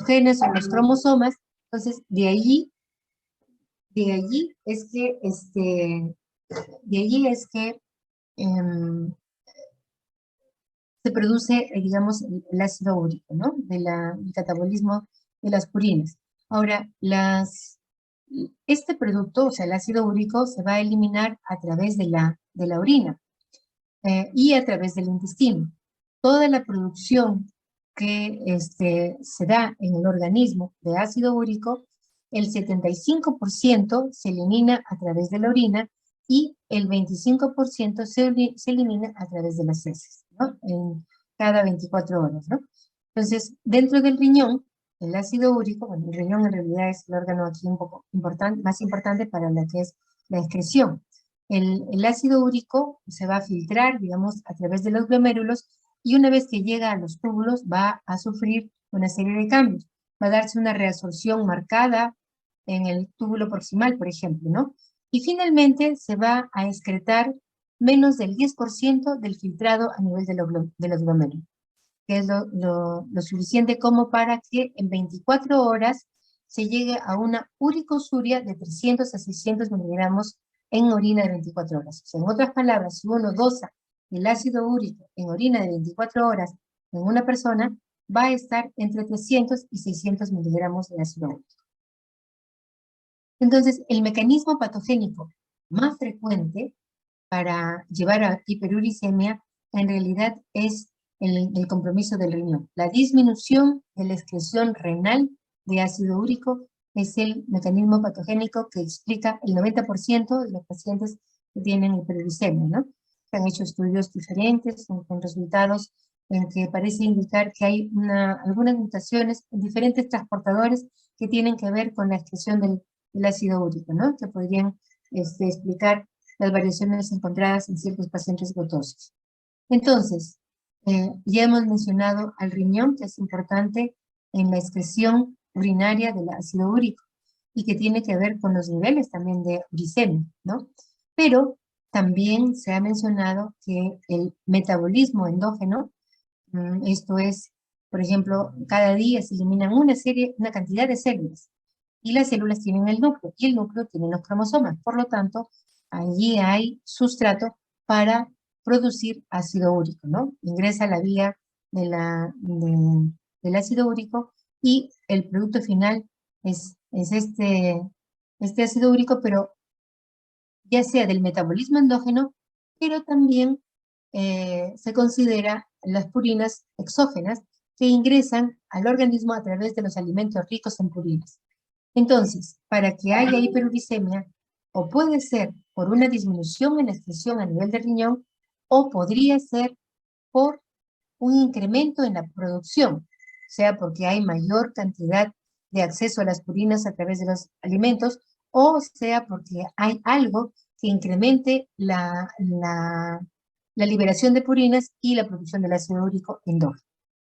genes o los cromosomas. Entonces, de allí es que, em, se produce, digamos, el ácido úrico, ¿no? El catabolismo de las purinas. Ahora, este producto, o sea, el ácido úrico, se va a eliminar a través de la orina y a través del intestino. Toda la producción que se da en el organismo de ácido úrico, el 75% se elimina a través de la orina y el 25% se elimina a través de las heces, ¿no? En cada 24 horas, ¿no? Entonces, dentro del riñón, el ácido úrico, bueno, el riñón en realidad es el órgano aquí un poco más importante para lo que es la excreción. El ácido úrico se va a filtrar, digamos, a través de los glomérulos y una vez que llega a los túbulos va a sufrir una serie de cambios. Va a darse una reabsorción marcada en el túbulo proximal, por ejemplo, ¿no? Y finalmente se va a excretar menos del 10% del filtrado a nivel de los glomérulos, que es lo suficiente como para que en 24 horas se llegue a una uricosuria de 300 a 600 miligramos en orina de 24 horas. O sea, en otras palabras, si uno dosa el ácido úrico en orina de 24 horas en una persona, va a estar entre 300 y 600 miligramos de ácido úrico. Entonces, el mecanismo patogénico más frecuente para llevar a hiperuricemia en realidad es el compromiso del riñón. La disminución de la excreción renal de ácido úrico es el mecanismo patogénico que explica el 90% de los pacientes que tienen hiperuricemia, ¿no? Se han hecho estudios diferentes con resultados en que parece indicar que hay algunas mutaciones en diferentes transportadores que tienen que ver con la excreción del ácido úrico, ¿no? Que podrían explicar las variaciones encontradas en ciertos pacientes gotosos. Entonces, ya hemos mencionado al riñón, que es importante en la excreción urinaria del ácido úrico y que tiene que ver con los niveles también de uricemia, ¿no? Pero también se ha mencionado que el metabolismo endógeno, esto es, por ejemplo, cada día se eliminan una cantidad de células y las células tienen el núcleo y el núcleo tiene los cromosomas. Por lo tanto, allí hay sustrato para producir ácido úrico, ¿no? Ingresa a la vía del ácido úrico y el producto final es este ácido úrico, pero ya sea del metabolismo endógeno, pero también se considera las purinas exógenas que ingresan al organismo a través de los alimentos ricos en purinas. Entonces, para que haya hiperuricemia, o puede ser por una disminución en la excreción a nivel del riñón, o podría ser por un incremento en la producción, sea porque hay mayor cantidad de acceso a las purinas a través de los alimentos, o sea porque hay algo que incremente la liberación de purinas y la producción del ácido úrico endógeno,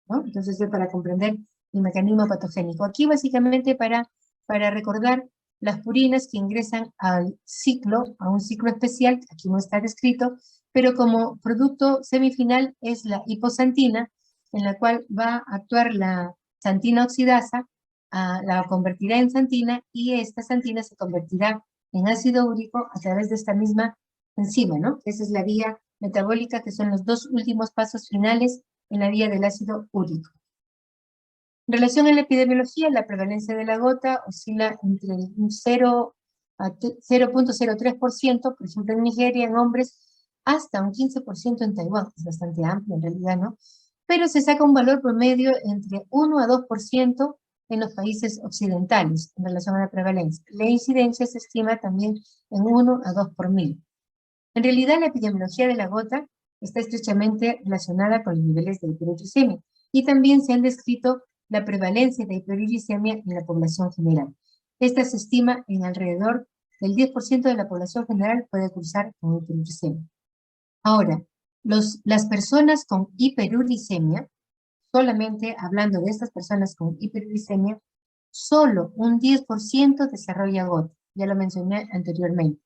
¿no? Entonces, es para comprender el mecanismo patogénico. Aquí, básicamente, para recordar las purinas que ingresan al ciclo, a un ciclo especial, aquí no está descrito, pero como producto semifinal es la hiposantina, en la cual va a actuar la santina oxidasa, la convertirá en santina, y esta santina se convertirá en ácido úrico a través de esta misma enzima, ¿no? Esa es la vía metabólica, que son los dos últimos pasos finales en la vía del ácido úrico. En relación a la epidemiología, la prevalencia de la gota oscila entre un 0 a 0.03%, por ejemplo, en Nigeria, en hombres, hasta un 15% en Taiwán. Es bastante amplio en realidad, ¿no? Pero se saca un valor promedio entre 1 a 2% en los países occidentales en relación a la prevalencia. La incidencia se estima también en 1 a 2 por mil. En realidad, la epidemiología de la gota está estrechamente relacionada con los niveles de hiperuricemia, y también se han descrito la prevalencia de hiperuricemia en la población general. Esta se estima en alrededor del 10% de la población general puede cursar con hiperuricemia. Ahora, las personas con hiperuricemia, solamente hablando de estas personas con hiperuricemia, solo un 10% desarrolla gota, ya lo mencioné anteriormente.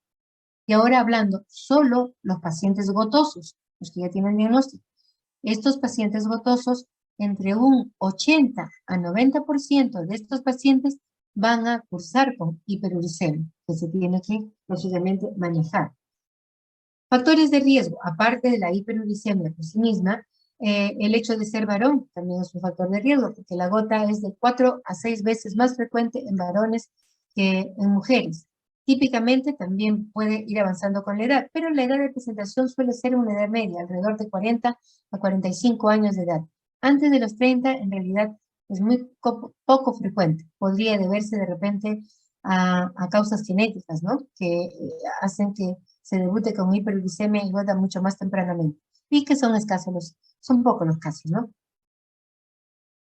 Y ahora hablando, solo los pacientes gotosos, los que ya tienen diagnóstico. Estos pacientes gotosos, entre un 80 a 90% de estos pacientes van a cursar con hiperuricemia, que se tiene que, lógicamente, manejar. Factores de riesgo, aparte de la hiperuricemia por sí misma, el hecho de ser varón también es un factor de riesgo, porque la gota es de 4 a 6 veces más frecuente en varones que en mujeres. Típicamente también puede ir avanzando con la edad, pero la edad de presentación suele ser una edad media, alrededor de 40 a 45 años de edad. Antes de los 30, en realidad, es muy poco frecuente. Podría deberse de repente a causas genéticas, ¿no? Que hacen que se debute con hiperglicemia y gota mucho más tempranamente. Y que son escasos, son pocos los casos, ¿no?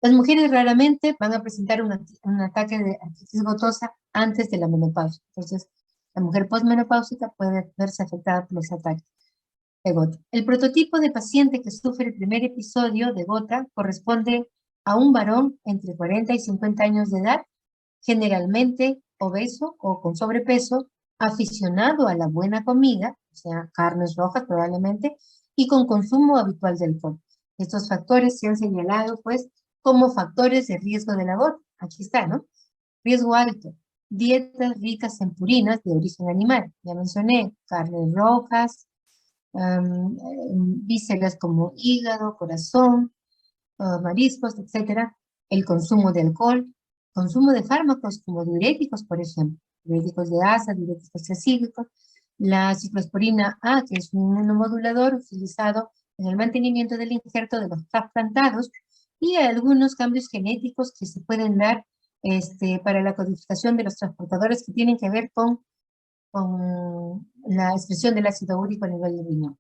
Las mujeres raramente van a presentar un ataque de artritis gotosa antes de la menopausia. Entonces, la mujer posmenopáusica puede verse afectada por los ataques de gota. El prototipo de paciente que sufre el primer episodio de gota corresponde a un varón entre 40 y 50 años de edad, generalmente obeso o con sobrepeso, aficionado a la buena comida, o sea, carnes rojas probablemente, y con consumo habitual de alcohol. Estos factores se han señalado, pues, como factores de riesgo de la gota. Aquí está, ¿no? Riesgo alto: dietas ricas en purinas de origen animal. Ya mencioné, carnes rojas, vísceras como hígado, corazón, mariscos, etcétera. El consumo de alcohol, consumo de fármacos como diuréticos, por ejemplo, diuréticos de asa, diuréticos acídicos, la ciclosporina A, que es un inmunomodulador utilizado en el mantenimiento del injerto de los trasplantados, y algunos cambios genéticos que se pueden dar para la codificación de los transportadores que tienen que ver con la expresión del ácido úrico a nivel de riñón.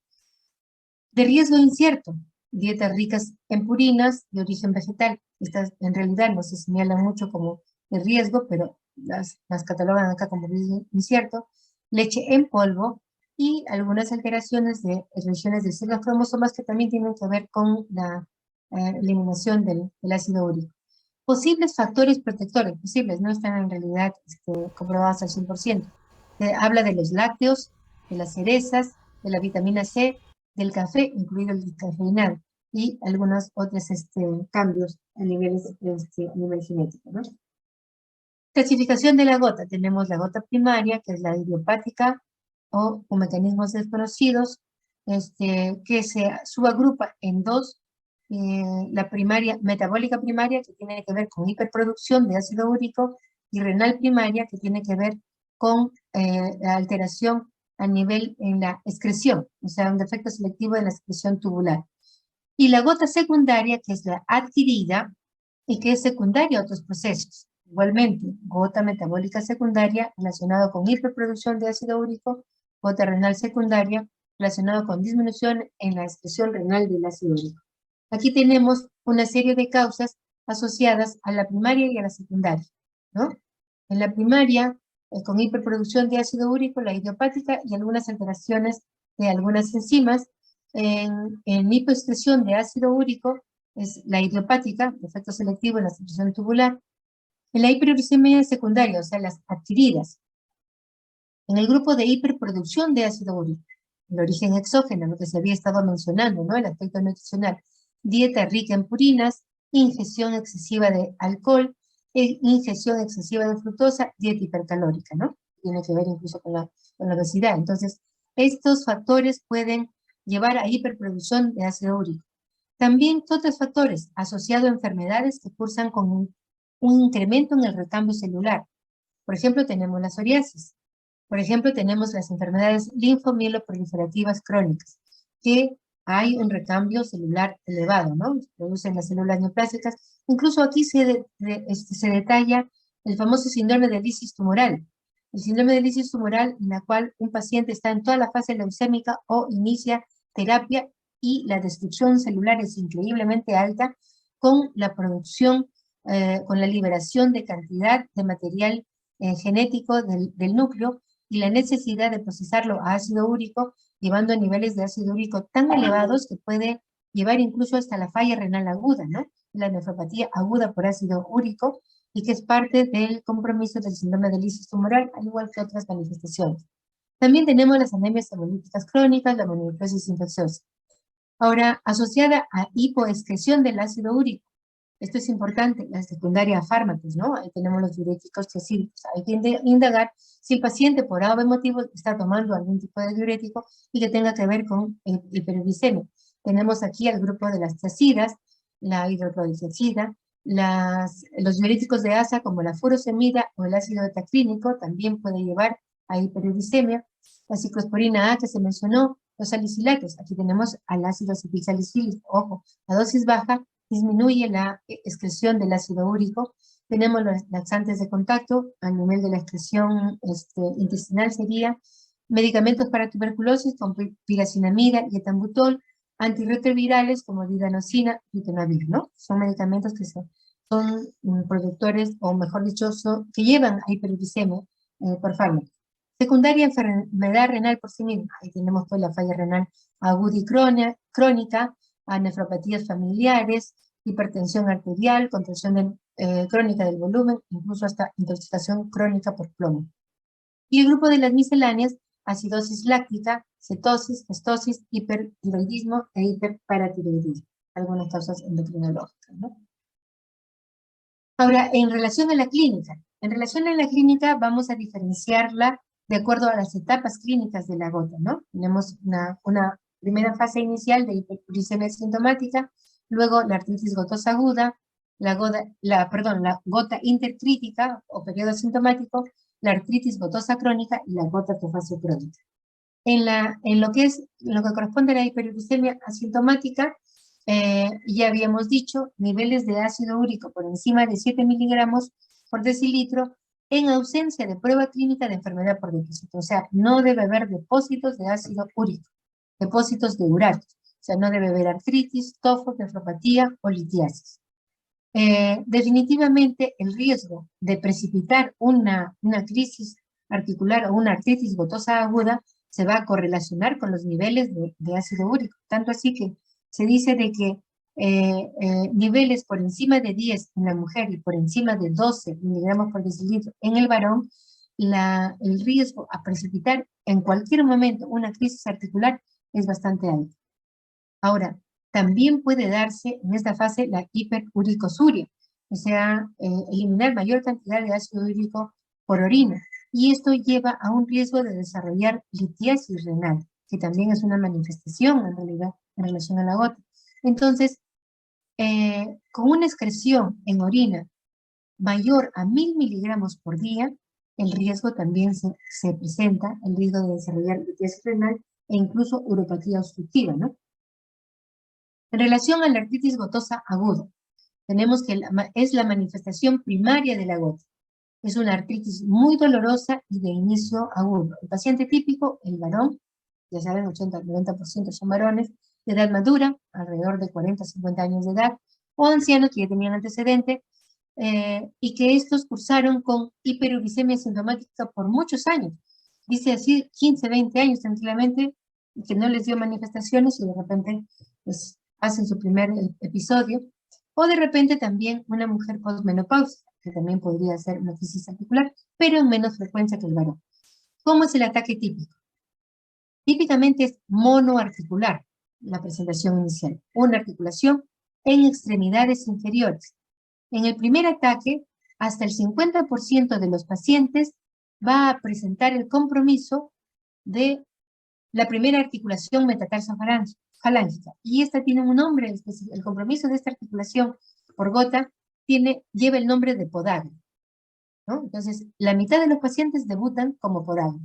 De riesgo incierto: dietas ricas en purinas de origen vegetal. Estas en realidad no se señalan mucho como de riesgo, pero las catalogan acá como riesgo incierto. Leche en polvo y algunas alteraciones de regiones de ciertos cromosomas que también tienen que ver con la eliminación del ácido úrico. Posibles factores protectores, posibles, no están en realidad comprobados al 100%. Habla de los lácteos, de las cerezas, de la vitamina C, del café, incluido el descafeinado, y algunos otros cambios a nivel genético, ¿no? Clasificación de la gota. Tenemos la gota primaria, que es la idiopática o con mecanismos desconocidos, que se subagrupa en dos. La primaria, metabólica primaria, que tiene que ver con hiperproducción de ácido úrico, y renal primaria, que tiene que ver con la alteración a nivel en la excreción, o sea, un defecto selectivo en la excreción tubular. Y la gota secundaria, que es la adquirida y que es secundaria a otros procesos. Igualmente, gota metabólica secundaria relacionada con hiperproducción de ácido úrico, gota renal secundaria relacionada con disminución en la excreción renal del ácido úrico. Aquí tenemos una serie de causas asociadas a la primaria y a la secundaria, ¿no? En la primaria, con hiperproducción de ácido úrico, la idiopática y algunas alteraciones de algunas enzimas. En hipoexpresión de ácido úrico es la idiopática, efecto selectivo en la secreción tubular. En la hiperuricemia secundaria, o sea, las adquiridas. En el grupo de hiperproducción de ácido úrico, el origen exógeno, lo que se había estado mencionando, ¿no? El aspecto nutricional. Dieta rica en purinas, ingestión excesiva de alcohol, ingestión excesiva de fructosa, dieta hipercalórica, ¿no? Tiene que ver incluso con la obesidad. Entonces, estos factores pueden llevar a hiperproducción de ácido úrico. También otros factores asociados a enfermedades que cursan con un incremento en el recambio celular. Por ejemplo, tenemos la psoriasis. Por ejemplo, tenemos las enfermedades linfomielопроliferativas crónicas, que hay un recambio celular elevado, ¿no? Se producen las células neoplásicas. Incluso aquí se detalla el famoso síndrome de lisis tumoral. El síndrome de lisis tumoral en la cual un paciente está en toda la fase leucémica o inicia terapia y la destrucción celular es increíblemente alta con la producción, con la liberación de cantidad de material genético del núcleo y la necesidad de procesarlo a ácido úrico, llevando a niveles de ácido úrico tan elevados que puede llevar incluso hasta la falla renal aguda, ¿no? La nefropatía aguda por ácido úrico y que es parte del compromiso del síndrome de lisis tumoral, al igual que otras manifestaciones. También tenemos las anemias hemolíticas crónicas, la mononucleosis infecciosa. Ahora, asociada a hipoexcreción del ácido úrico. Esto es importante, la secundaria a fármacos, ¿no? Ahí tenemos los diuréticos clásicos. Hay que indagar si el paciente por A o B motivo está tomando algún tipo de diurético y que tenga que ver con hiperuricemia. Tenemos aquí el grupo de las tiazidas, la hidrocloritiazida, los diuréticos de asa como la furosemida o el ácido betaclínico también puede llevar a hiperuricemia. La ciclosporina A que se mencionó, los salicilatos, aquí tenemos al ácido acetilsalicílico, ojo, la dosis baja disminuye la excreción del ácido úrico. Tenemos los laxantes de contacto a nivel de la excreción intestinal sería medicamentos para tuberculosis con piracinamida y etambutol, antirretrovirales como didanosina y ritonavir, ¿no? Son medicamentos que son productores, o mejor dicho, que llevan a hiperuricemia por fármaco. Secundaria, enfermedad renal por sí misma. Ahí tenemos pues la falla renal aguda y crónica, a nefropatías familiares, hipertensión arterial, contracción crónica del volumen, incluso hasta intoxicación crónica por plomo. Y el grupo de las misceláneas, acidosis láctica, cetosis, estosis, hipertiroidismo e hiperparatiroidismo. Algunas causas endocrinológicas, ¿no? Ahora, en relación a la clínica. En relación a la clínica vamos a diferenciarla de acuerdo a las etapas clínicas de la gota, ¿no? Tenemos una primera fase inicial de hiperuricemia sintomática, luego la artritis gotosa aguda, la gota intercrítica o periodo asintomático, la artritis gotosa crónica y la gota tofacio crónica. En lo que corresponde a la hiperuricemia asintomática, ya habíamos dicho, niveles de ácido úrico por encima de 7 miligramos por decilitro, en ausencia de prueba clínica de enfermedad por depósito. O sea, no debe haber depósitos de ácido úrico, depósitos de uratos. O sea, no debe haber artritis, tofo, nefropatía o litiasis. Definitivamente, el riesgo de precipitar una crisis articular o una artritis gotosa aguda se va a correlacionar con los niveles de ácido úrico. Tanto así que se dice de que niveles por encima de 10 en la mujer y por encima de 12 miligramos por decilitro en el varón, el riesgo a precipitar en cualquier momento una crisis articular es bastante alto. Ahora, también puede darse en esta fase la hiperuricosuria, o sea, eliminar mayor cantidad de ácido úrico por orina. Y esto lleva a un riesgo de desarrollar litiasis renal, que también es una manifestación en realidad en relación a la gota. Entonces, con una excreción en orina mayor a 1000 miligramos por día, el riesgo también se presenta, el riesgo de desarrollar litiasis renal e incluso uropatía obstructiva, ¿no? En relación a la artritis gotosa aguda, tenemos que es la manifestación primaria de la gota. Es una artritis muy dolorosa y de inicio agudo. El paciente típico, el varón, ya saben, 80 al 90% son varones, de edad madura, alrededor de 40 a 50 años de edad, o ancianos que ya tenían antecedente, y que estos cursaron con hiperuricemia sintomática por muchos años. Dice así, 15, 20 años tranquilamente, que no les dio manifestaciones y de repente pues, hacen su primer episodio. O de repente también una mujer postmenopáusica, que también podría ser una crisis articular, pero en menos frecuencia que el varón. ¿Cómo es el ataque típico? Típicamente es monoarticular la presentación inicial, una articulación en extremidades inferiores. En el primer ataque, hasta el 50% de los pacientes va a presentar el compromiso de la primera articulación metatarso-falángica. Y esta tiene un nombre específico. El compromiso de esta articulación por gota lleva el nombre de podagra, ¿no? Entonces, la mitad de los pacientes debutan como podagra,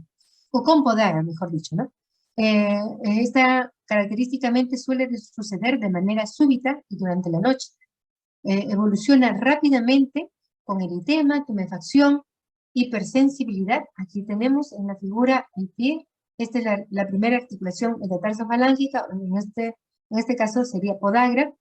o con podagra, mejor dicho, ¿no? Esta característicamente suele suceder de manera súbita y durante la noche. Evoluciona rápidamente con eritema, tumefacción, hipersensibilidad. Aquí tenemos en la figura el pie. Esta es la primera articulación metatarso-falángica, en este caso sería podagra,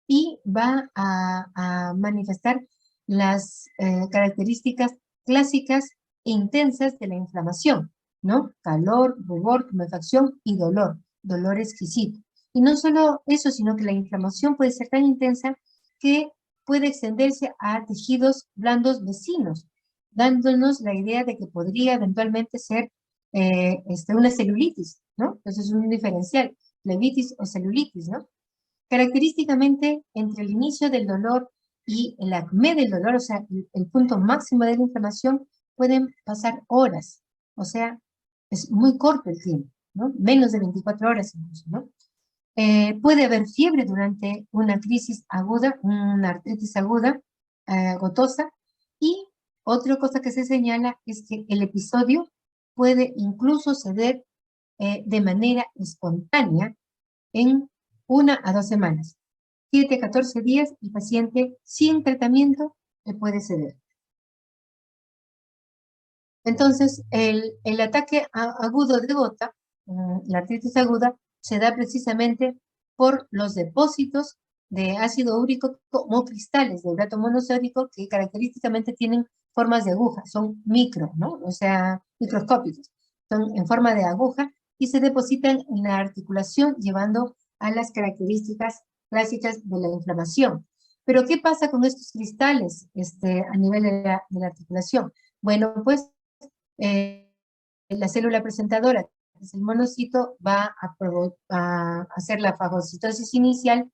y va a manifestar las características clásicas e intensas de la inflamación, ¿no? Calor, rubor, tumefacción y dolor exquisito. Y no solo eso, sino que la inflamación puede ser tan intensa que puede extenderse a tejidos blandos vecinos, dándonos la idea de que podría eventualmente ser una celulitis, ¿no? Entonces es un diferencial, flebitis o celulitis, ¿no? Característicamente, entre el inicio del dolor y el acme del dolor, o sea, el punto máximo de la inflamación, pueden pasar horas, o sea, es muy corto el tiempo, ¿no? Menos de 24 horas incluso, ¿no? Puede haber fiebre durante una crisis aguda, una artritis aguda, gotosa, y otra cosa que se señala es que el episodio puede incluso ceder de manera espontánea en 1 a 2 semanas. 7 a 14 días, el paciente sin tratamiento le puede ceder. Entonces, el ataque agudo de gota, la artritis aguda, se da precisamente por los depósitos de ácido úrico como cristales de urato monosódico que característicamente tienen formas de aguja, son micro, ¿no? O sea, microscópicos, son en forma de aguja y se depositan en la articulación llevando a las características clásicas de la inflamación. Pero, ¿qué pasa con estos cristales a nivel de la articulación? Bueno, pues la célula presentadora, que es el monocito, va a hacer la fagocitosis inicial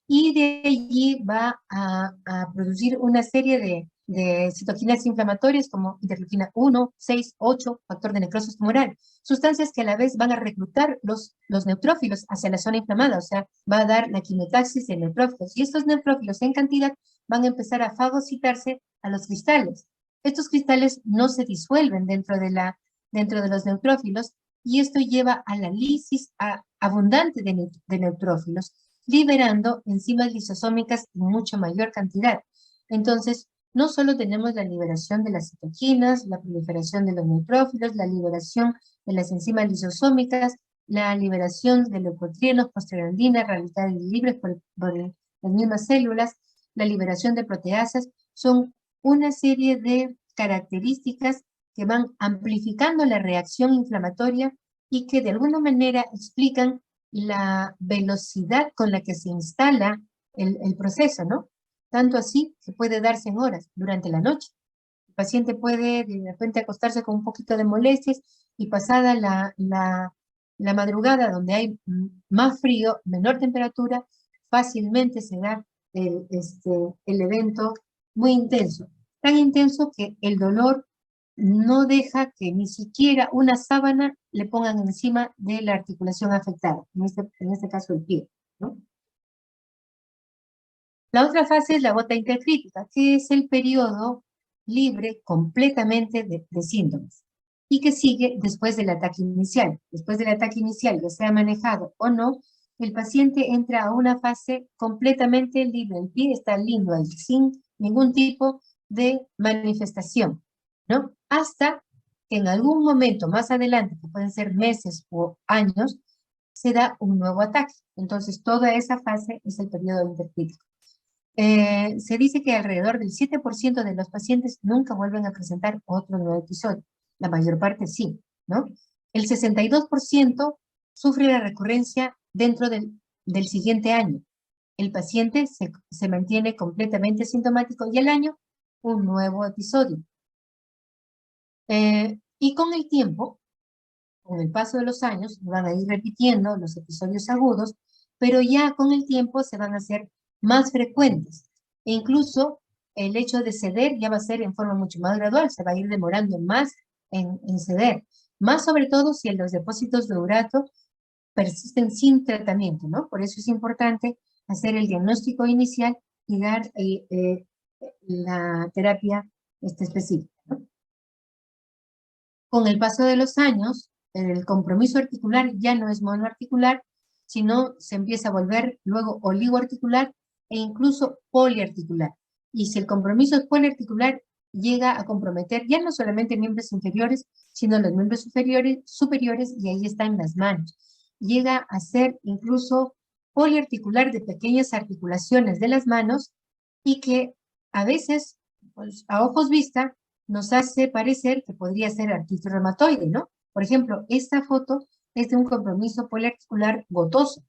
y de allí va a producir una serie de citoquinas inflamatorias como interleuquina 1, 6, 8, factor de necrosis tumoral, sustancias que a la vez van a reclutar los neutrófilos hacia la zona inflamada, o sea, va a dar la quimiotaxis de neutrófilos, y estos neutrófilos en cantidad van a empezar a fagocitarse a los cristales. Estos cristales no se disuelven dentro de los neutrófilos, y esto lleva a la lisis abundante de neutrófilos, liberando enzimas lisosómicas en mucha mayor cantidad. Entonces, no solo tenemos la liberación de las citoquinas, la proliferación de los neutrófilos, la liberación de las enzimas lisosómicas, la liberación de leucotrienos, prostaglandinas, radicales libres por las mismas células, la liberación de proteasas, son una serie de características que van amplificando la reacción inflamatoria y que de alguna manera explican la velocidad con la que se instala el proceso, ¿no? Tanto así que puede darse en horas, durante la noche. El paciente puede de repente acostarse con un poquito de molestias y pasada la madrugada donde hay más frío, menor temperatura, fácilmente se da el evento muy intenso. Tan intenso que el dolor no deja que ni siquiera una sábana le pongan encima de la articulación afectada, en este caso el pie, ¿no? La otra fase es la gota intercrítica, que es el periodo libre completamente de síntomas y que sigue después del ataque inicial. Después del ataque inicial, ya sea manejado o no, el paciente entra a una fase completamente libre. El pie está lindo ahí, sin ningún tipo de manifestación, ¿no? Hasta que en algún momento más adelante, que pueden ser meses o años, se da un nuevo ataque. Entonces, toda esa fase es el periodo intercrítico. Se dice que alrededor del 7% de los pacientes nunca vuelven a presentar otro nuevo episodio. La mayor parte sí, ¿no? El 62% sufre la recurrencia dentro del siguiente año. El paciente se mantiene completamente sintomático y al año un nuevo episodio. Y con el tiempo, con el paso de los años, van a ir repitiendo los episodios agudos, pero ya con el tiempo se van a hacer más frecuentes. E incluso el hecho de ceder ya va a ser en forma mucho más gradual, se va a ir demorando más en ceder. Más sobre todo si los depósitos de urato persisten sin tratamiento, ¿no? Por eso es importante hacer el diagnóstico inicial y dar la terapia específica, ¿no? Con el paso de los años, el compromiso articular ya no es monoarticular, sino se empieza a volver luego oligoarticular e incluso poliarticular. Y si el compromiso es poliarticular, llega a comprometer ya no solamente miembros inferiores, sino los miembros superiores, y ahí están las manos. Llega a ser incluso poliarticular de pequeñas articulaciones de las manos y que a veces, pues, a ojos vista, nos hace parecer que podría ser artritis reumatoide, ¿no? Por ejemplo, esta foto es de un compromiso poliarticular gotoso,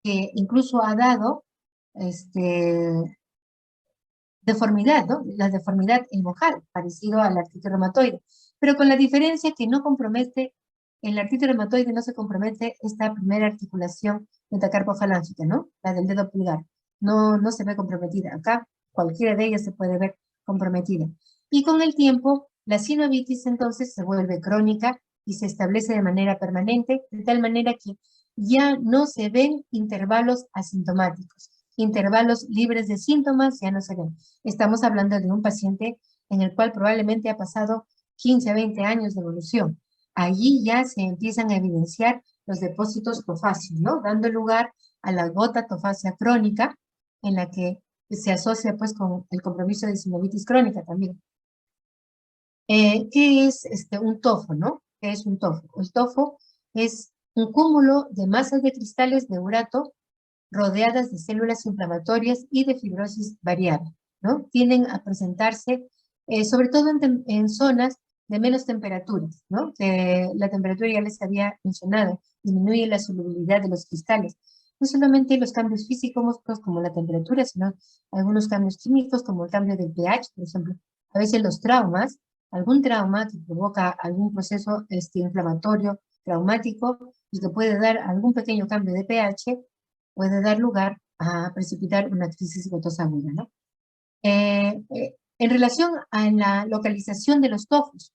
que incluso ha dado deformidad, ¿no? La deformidad enmojada, parecido a la artritis reumatoide, pero con la diferencia que no compromete, en la artritis reumatoide no se compromete esta primera articulación metacarpofalángica, ¿no? La del dedo pulgar, no se ve comprometida. Acá cualquiera de ellas se puede ver comprometida. Y con el tiempo, la sinovitis entonces se vuelve crónica y se establece de manera permanente, de tal manera que ya no se ven intervalos asintomáticos. Intervalos libres de síntomas ya no se ven. Estamos hablando de un paciente en el cual probablemente ha pasado 15 a 20 años de evolución. Allí ya se empiezan a evidenciar los depósitos tofáceos, ¿no? Dando lugar a la gota tofácea crónica, en la que se asocia pues con el compromiso de sinovitis crónica también. ¿Qué es un tofo, no? ¿Qué es un tofo? El tofo es un cúmulo de masas de cristales de urato rodeadas de células inflamatorias y de fibrosis variable, ¿no? Tienden a presentarse sobre todo en zonas de menos temperaturas, ¿no? La temperatura ya les había mencionado, disminuye la solubilidad de los cristales. No solamente los cambios físicos como la temperatura, sino algunos cambios químicos como el cambio del pH, por ejemplo. A veces los traumas, algún trauma que provoca algún proceso inflamatorio, traumático, y que puede dar algún pequeño cambio de pH, puede dar lugar a precipitar una crisis gotosa aguda, ¿no? En relación a la localización de los tofos,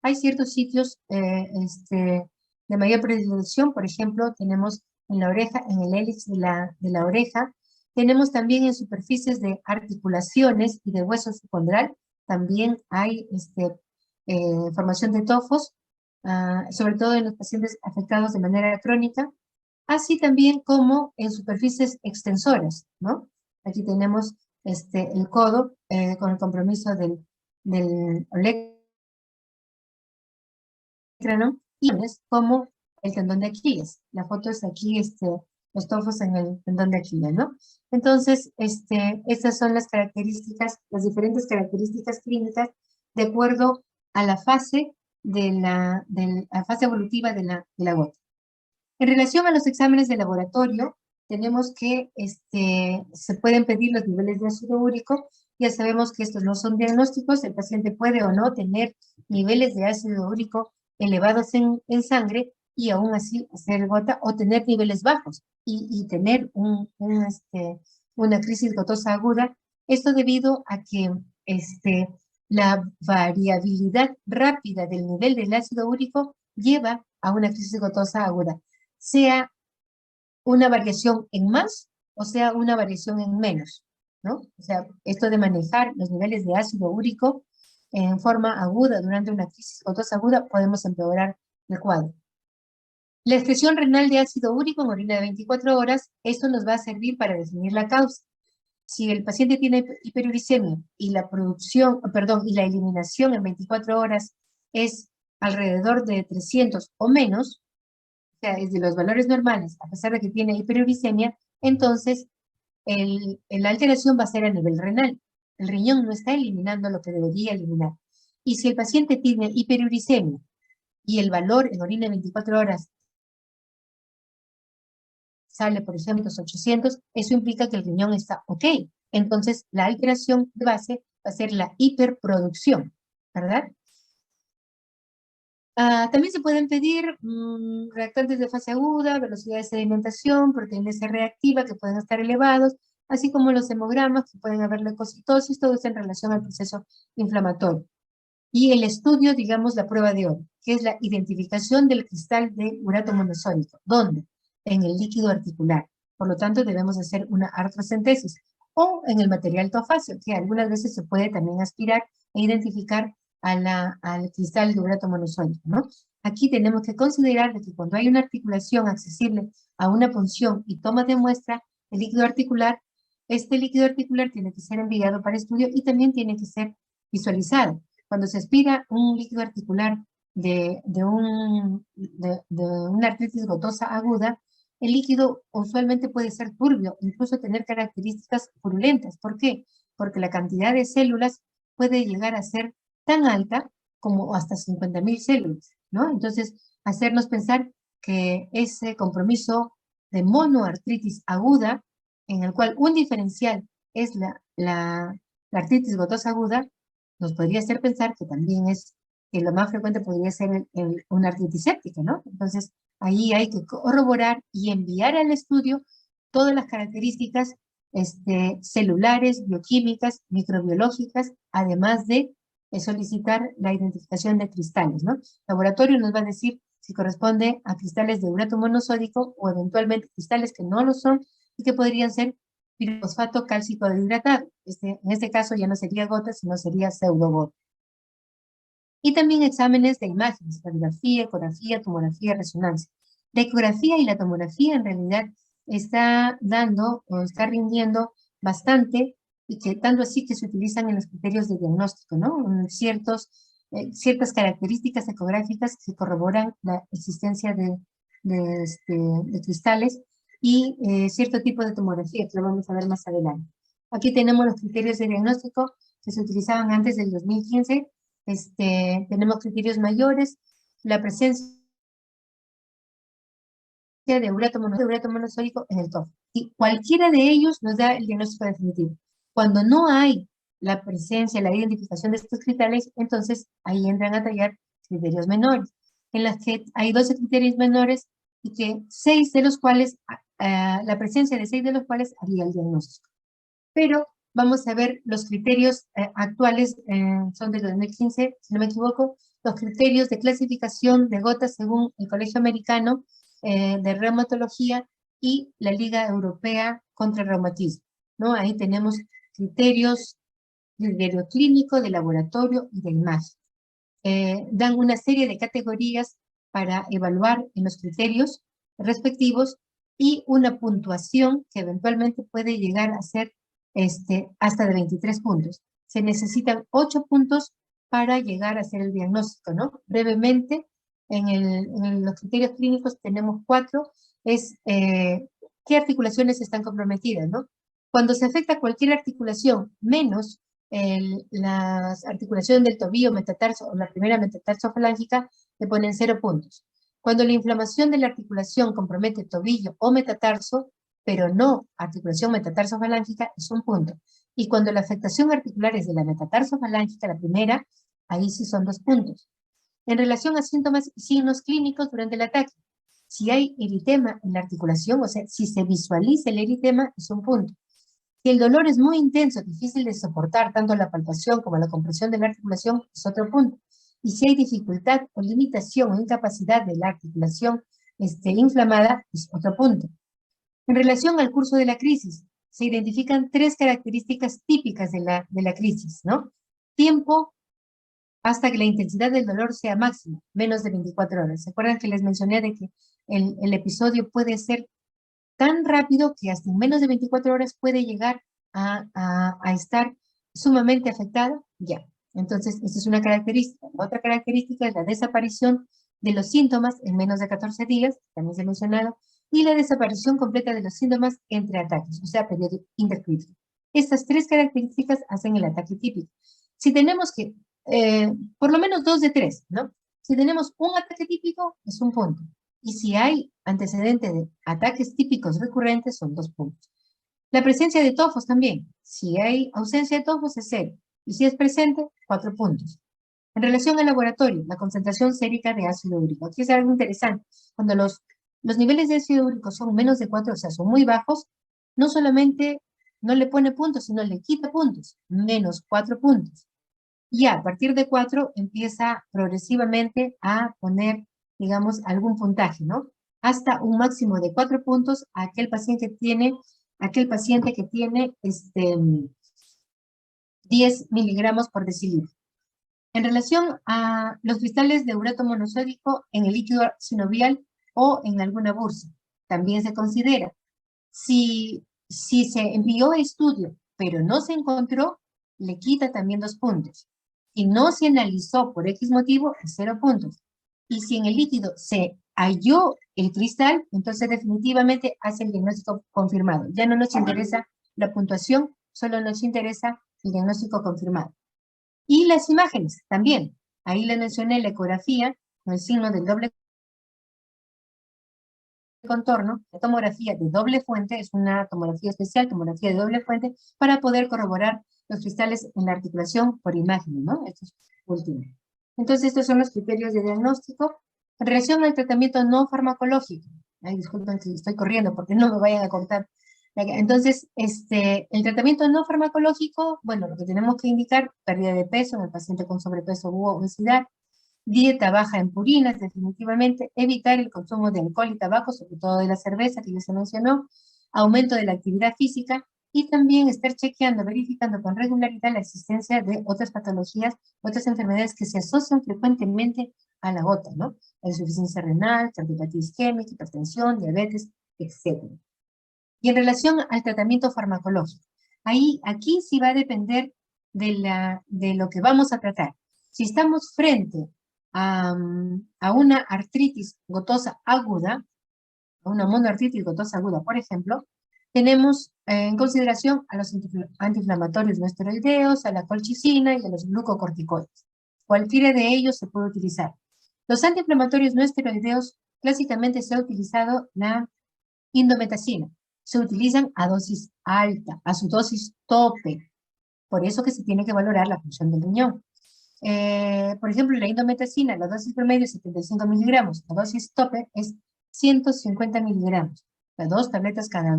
hay ciertos sitios de mayor predilección, por ejemplo, tenemos en la oreja, en el hélix de la oreja, tenemos también en superficies de articulaciones y de hueso subcondral, también hay formación de tofos, sobre todo en los pacientes afectados de manera crónica, así también como en superficies extensoras, ¿no? Aquí tenemos el codo con el compromiso del olecrano y es como el tendón de Aquiles. La foto es aquí, los tofos en el tendón de Aquiles, ¿no? Entonces, estas son las características, las diferentes características clínicas de acuerdo a la fase la fase evolutiva de la gota. En relación a los exámenes de laboratorio, tenemos que se pueden pedir los niveles de ácido úrico. Ya sabemos que estos no son diagnósticos, el paciente puede o no tener niveles de ácido úrico elevados en sangre y aún así hacer gota o tener niveles bajos y tener una crisis gotosa aguda. Esto debido a que la variabilidad rápida del nivel del ácido úrico lleva a una crisis gotosa aguda, sea una variación en más o sea una variación en menos, ¿no? O sea, esto de manejar los niveles de ácido úrico en forma aguda durante una crisis gotosa aguda, podemos empeorar el cuadro. La excreción renal de ácido úrico en orina de 24 horas, esto nos va a servir para definir la causa. Si el paciente tiene hiperuricemia y la eliminación en 24 horas es alrededor de 300 o menos, sea, es de los valores normales, a pesar de que tiene hiperuricemia, entonces la alteración va a ser a nivel renal. El riñón no está eliminando lo que debería eliminar. Y si el paciente tiene hiperuricemia y el valor en orina de 24 horas sale por ejemplo 800, eso implica que el riñón está ok. Entonces, la alteración de base va a ser la hiperproducción, ¿verdad? También se pueden pedir reactantes de fase aguda, velocidad de sedimentación, proteína C reactiva que pueden estar elevados, así como los hemogramas que pueden haber leucocitosis, todo esto en relación al proceso inflamatorio. Y el estudio, digamos, la prueba de oro, que es la identificación del cristal de urato monosódico. ¿Dónde? En el líquido articular. Por lo tanto, debemos hacer una artrocentesis. O en el material toafáceo, que algunas veces se puede también aspirar e identificar al cristal de urato monosódico, ¿no? Aquí tenemos que considerar de que cuando hay una articulación accesible a una punción y toma de muestra el líquido articular, este líquido articular tiene que ser enviado para estudio y también tiene que ser visualizado. Cuando se aspira un líquido articular de una artritis gotosa aguda, el líquido usualmente puede ser turbio, incluso tener características purulentas. ¿Por qué? Porque la cantidad de células puede llegar a ser tan alta como hasta 50.000 células, ¿no? Entonces, hacernos pensar que ese compromiso de monoartritis aguda, en el cual un diferencial es la artritis gotosa aguda, nos podría hacer pensar que también es, que lo más frecuente podría ser una artritis séptica, ¿no? Entonces, ahí hay que corroborar y enviar al estudio todas las características celulares, bioquímicas, microbiológicas, además de solicitar la identificación de cristales, ¿no? El laboratorio nos va a decir si corresponde a cristales de urato monosódico o eventualmente cristales que no lo son y que podrían ser pirofosfato cálcico deshidratado. En este caso ya no sería gota, sino sería pseudogota. Y también exámenes de imágenes, radiografía, ecografía, tomografía, resonancia. La ecografía y la tomografía en realidad está dando o está rindiendo bastante y que tanto así que se utilizan en los criterios de diagnóstico, ¿no? Ciertas características ecográficas que corroboran la existencia de cristales y cierto tipo de tomografía, que lo vamos a ver más adelante. Aquí tenemos los criterios de diagnóstico que se utilizaban antes del 2015. Tenemos criterios mayores, la presencia de urato monosódico en el TOF. Y cualquiera de ellos nos da el diagnóstico definitivo. Cuando no hay la presencia, la identificación de estos cristales, entonces ahí entran a tallar criterios menores, en las que hay 12 criterios menores y que 6 de los cuales, la presencia de 6 de los cuales haría el diagnóstico. Pero vamos a ver los criterios actuales, son del 2015, si no me equivoco, los criterios de clasificación de gotas según el Colegio Americano de Reumatología y la Liga Europea contra el Reumatismo, ¿no? Ahí tenemos criterios de criterio clínico, de laboratorio y de imagen. Dan una serie de categorías para evaluar en los criterios respectivos y una puntuación que eventualmente puede llegar a ser hasta de 23 puntos. Se necesitan 8 puntos para llegar a hacer el diagnóstico, ¿no? Brevemente, en los criterios clínicos tenemos 4, qué articulaciones están comprometidas, ¿no? Cuando se afecta cualquier articulación, menos la articulación del tobillo, metatarso o la primera metatarso-falángica, le ponen 0 puntos. Cuando la inflamación de la articulación compromete tobillo o metatarso, pero no articulación metatarso-falángica, es 1 punto. Y cuando la afectación articular es de la metatarso-falángica, la primera, ahí sí son 2 puntos. En relación a síntomas y signos clínicos durante el ataque, si hay eritema en la articulación, o sea, si se visualiza el eritema, es 1 punto. Si el dolor es muy intenso, difícil de soportar, tanto la palpación como la compresión de la articulación, es otro punto. Y si hay dificultad o limitación o incapacidad de la articulación inflamada, es otro punto. En relación al curso de la crisis, se identifican 3 características típicas de la crisis, ¿no? Tiempo hasta que la intensidad del dolor sea máxima, menos de 24 horas. ¿Se acuerdan que les mencioné de que el episodio puede ser tan rápido que hasta en menos de 24 horas puede llegar a estar sumamente afectada? Ya. Entonces, esa es una característica. La otra característica es la desaparición de los síntomas en menos de 14 días, también se ha mencionado, y la desaparición completa de los síntomas entre ataques, o sea, periodo intercrítico. Estas tres características hacen el ataque típico. Si tenemos que, por lo menos 2 de 3, ¿no? Si tenemos un ataque típico, es un punto. Y si hay antecedente de ataques típicos recurrentes, son 2 puntos. La presencia de tofos también. Si hay ausencia de tofos, es 0. Y si es presente, 4 puntos. En relación al laboratorio, la concentración sérica de ácido úrico. Aquí es algo interesante. Cuando los niveles de ácido úrico son menos de 4, o sea, son muy bajos, no solamente no le pone puntos, sino le quita puntos. Menos 4 puntos. Y a partir de 4 empieza progresivamente a poner, digamos, algún puntaje, ¿no? Hasta un máximo de 4 puntos a aquel paciente que tiene 10 miligramos por decilitro. En relación a los cristales de urato monosódico en el líquido sinovial o en alguna bursa, también se considera. Si se envió a estudio, pero no se encontró, le quita también 2 puntos. Si no se analizó por X motivo, es 0 puntos. Y si en el líquido se halló el cristal, entonces definitivamente hace el diagnóstico confirmado. Ya no nos interesa la puntuación, solo nos interesa el diagnóstico confirmado. Y las imágenes también. Ahí le mencioné la ecografía con el signo del doble contorno. La tomografía de doble fuente es una tomografía especial, tomografía de doble fuente, para poder corroborar los cristales en la articulación por imagen, ¿no? Esto es último. Entonces, estos son los criterios de diagnóstico. En relación al tratamiento no farmacológico, ay, disculpen que estoy corriendo porque no me vayan a cortar. Entonces, el tratamiento no farmacológico, bueno, lo que tenemos que indicar, pérdida de peso en el paciente con sobrepeso u obesidad, dieta baja en purinas, definitivamente, evitar el consumo de alcohol y tabaco, sobre todo de la cerveza que ya se mencionó, aumento de la actividad física y también estar chequeando, verificando con regularidad la existencia de otras patologías, otras enfermedades que se asocian frecuentemente a la gota, ¿no? La insuficiencia renal, cardiopatía isquémica, hipertensión, diabetes, etc. Y en relación al tratamiento farmacológico, aquí sí va a depender de lo que vamos a tratar. Si estamos frente a una artritis gotosa aguda, a una monoartritis gotosa aguda, por ejemplo, tenemos en consideración a los antiinflamatorios no esteroideos, a la colchicina y a los glucocorticoides. Cualquiera de ellos se puede utilizar. Los antiinflamatorios no esteroideos, clásicamente se ha utilizado la indometacina. Se utilizan a dosis alta, a su dosis tope. Por eso que se tiene que valorar la función del riñón. Por ejemplo, la indometacina, la dosis promedio es 75 miligramos, la dosis tope es 150 miligramos, las 2 tabletas cada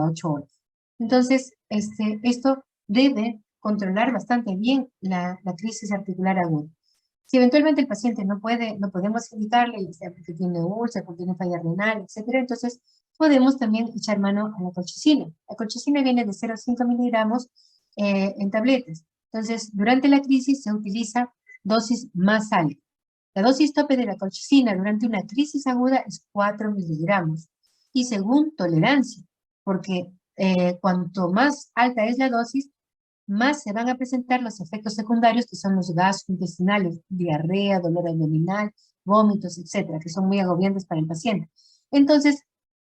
8 horas. Entonces, esto debe controlar bastante bien la crisis articular aguda. Si eventualmente el paciente no podemos indicarle, ya sea porque tiene úlcera, porque tiene falla renal, etcétera, entonces podemos también echar mano a la colchicina. La colchicina viene de 0,5 miligramos en tabletas. Entonces, durante la crisis se utiliza dosis más alta. La dosis tope de la colchicina durante una crisis aguda es 4 miligramos. Y según tolerancia, porque cuanto más alta es la dosis, más se van a presentar los efectos secundarios, que son los gastrointestinales, diarrea, dolor abdominal, vómitos, etcétera, que son muy agobiantes para el paciente. Entonces,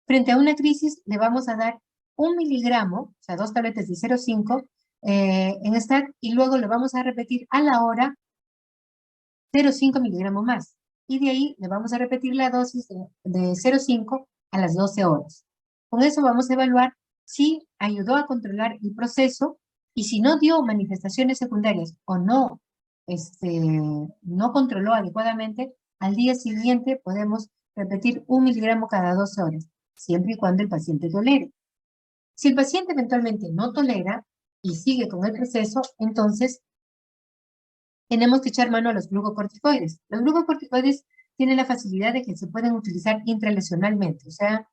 frente a una crisis, le vamos a dar 1 miligramo, o sea, 2 tabletas de 0,5 en STAT, y luego lo vamos a repetir a la hora 0,5 miligramos más. Y de ahí le vamos a repetir la dosis de 0,5 a las 12 horas. Con eso vamos a evaluar si ayudó a controlar el proceso y si no dio manifestaciones secundarias o no, no controló adecuadamente, al día siguiente podemos repetir 1 miligramo cada 12 horas, siempre y cuando el paciente tolere. Si el paciente eventualmente no tolera y sigue con el proceso, entonces tenemos que echar mano a los glucocorticoides. Los glucocorticoides tienen la facilidad de que se pueden utilizar intralesionalmente, o sea,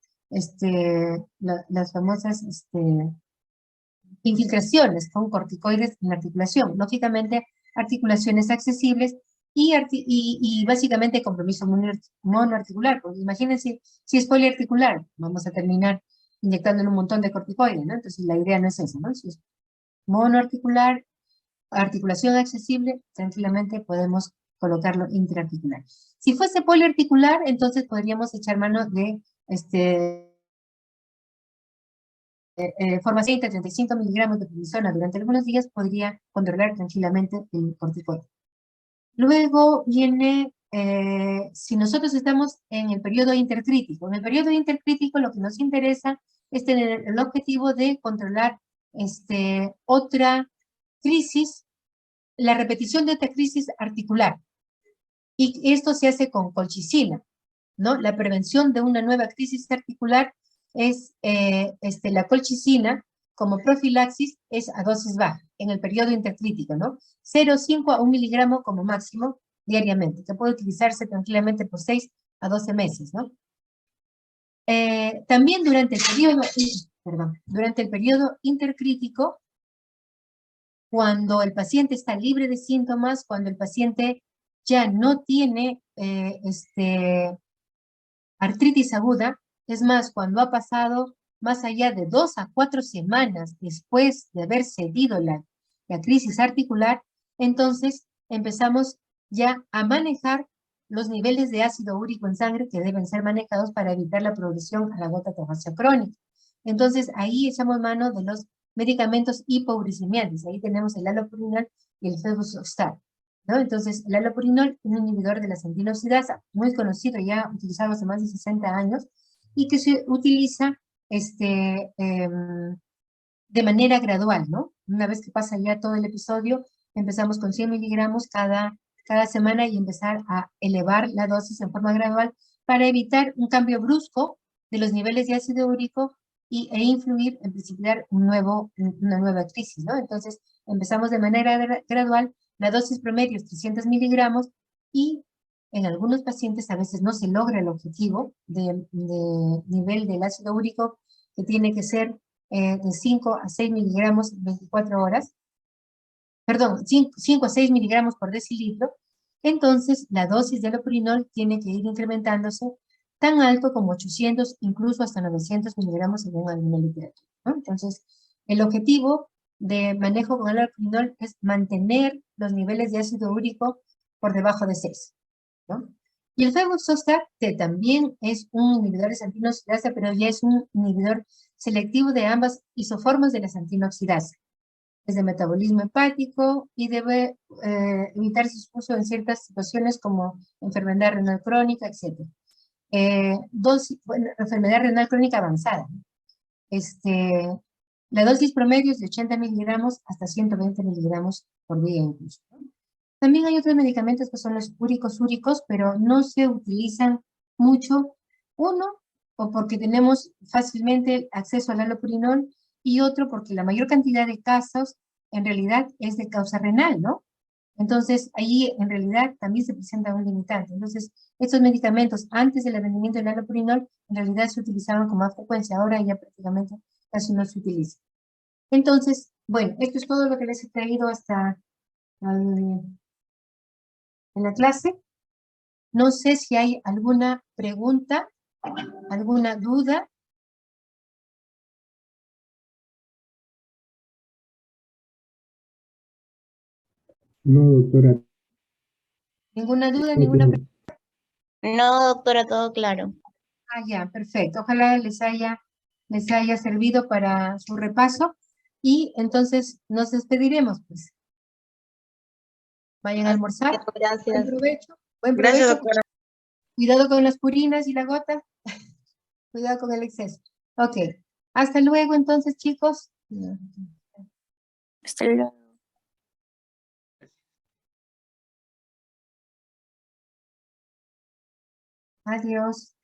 las famosas infiltraciones con corticoides en la articulación. Lógicamente, articulaciones accesibles y básicamente compromiso monoarticular, porque imagínense si es poliarticular, vamos a terminar inyectándole un montón de corticoides, ¿no? Entonces la idea no es esa, ¿no? Si es monoarticular, articulación accesible, tranquilamente podemos colocarlo intraarticular. Si fuese poliarticular, entonces podríamos echar mano de formación de 35 miligramos de prednisona durante algunos días, podría controlar tranquilamente el corticoide. Luego viene, si nosotros estamos en el periodo intercrítico. En el periodo intercrítico lo que nos interesa es tener el objetivo de controlar otra crisis, la repetición de otra crisis articular. Y esto se hace con colchicina, ¿no? La prevención de una nueva crisis articular es, la colchicina, como profilaxis, es a dosis baja, en el periodo intercrítico, ¿no? 0,5 a 1 miligramo como máximo diariamente, que puede utilizarse tranquilamente por 6 a 12 meses, ¿no? También durante el periodo intercrítico, cuando el paciente está libre de síntomas, cuando el paciente ya no tiene artritis aguda, es más, cuando ha pasado más allá de 2 a 4 semanas después de haber cedido la crisis articular, entonces empezamos ya a manejar los niveles de ácido úrico en sangre que deben ser manejados para evitar la progresión a la gota torácica crónica. Entonces ahí echamos mano de los medicamentos hipouricemiantes. Ahí tenemos el allopurinol y el febuxostat, ¿no? Entonces, el allopurinol, un inhibidor de la santina oxidasa, muy conocido, ya utilizado hace más de 60 años, y que se utiliza de manera gradual, ¿no? Una vez que pasa ya todo el episodio, empezamos con 100 miligramos cada semana y empezar a elevar la dosis en forma gradual para evitar un cambio brusco de los niveles de ácido úrico e influir en precipitar una nueva crisis, ¿no? Entonces, empezamos de manera gradual, la dosis promedio es 300 miligramos y en algunos pacientes a veces no se logra el objetivo de nivel del ácido úrico, que tiene que ser de 5 a 6 miligramos en 24 horas, perdón, 5 a 6 miligramos por decilitro. Entonces la dosis de allopurinol tiene que ir incrementándose tan alto como 800, incluso hasta 900 miligramos según alguna literatura, ¿no? Entonces, el objetivo de manejo con allopurinol es mantener los niveles de ácido úrico por debajo de 6, ¿no? Y el febuxostat, que también es un inhibidor de santina oxidasa, pero ya es un inhibidor selectivo de ambas isoformas de la santina oxidasa. Es de metabolismo hepático y debe evitar su uso en ciertas situaciones como enfermedad renal crónica, etc. Enfermedad renal crónica avanzada. La dosis promedio es de 80 miligramos hasta 120 miligramos por día incluso, ¿no? También hay otros medicamentos que son los úricos, pero no se utilizan mucho. Uno, o porque tenemos fácilmente acceso al allopurinol, y otro porque la mayor cantidad de casos en realidad es de causa renal, ¿no? Entonces, ahí en realidad también se presenta un limitante. Entonces, estos medicamentos antes del advenimiento del allopurinol en realidad se utilizaban con más frecuencia, ahora ya prácticamente casi no se utiliza. Entonces, bueno, esto es todo lo que les he traído hasta en la clase. No sé si hay alguna pregunta, alguna duda. No, doctora. ¿Ninguna duda, No ninguna tengo. pregunta? No, doctora, todo claro. Ah, ya, perfecto. Ojalá les haya servido para su repaso. Y entonces nos despediremos, pues. Vayan a almorzar. Buen Gracias. provecho. Buen Gracias, provecho. doctora. Cuidado con las purinas y la gota. Cuidado con el exceso. Ok. Hasta luego, entonces, chicos. Hasta luego. Adiós.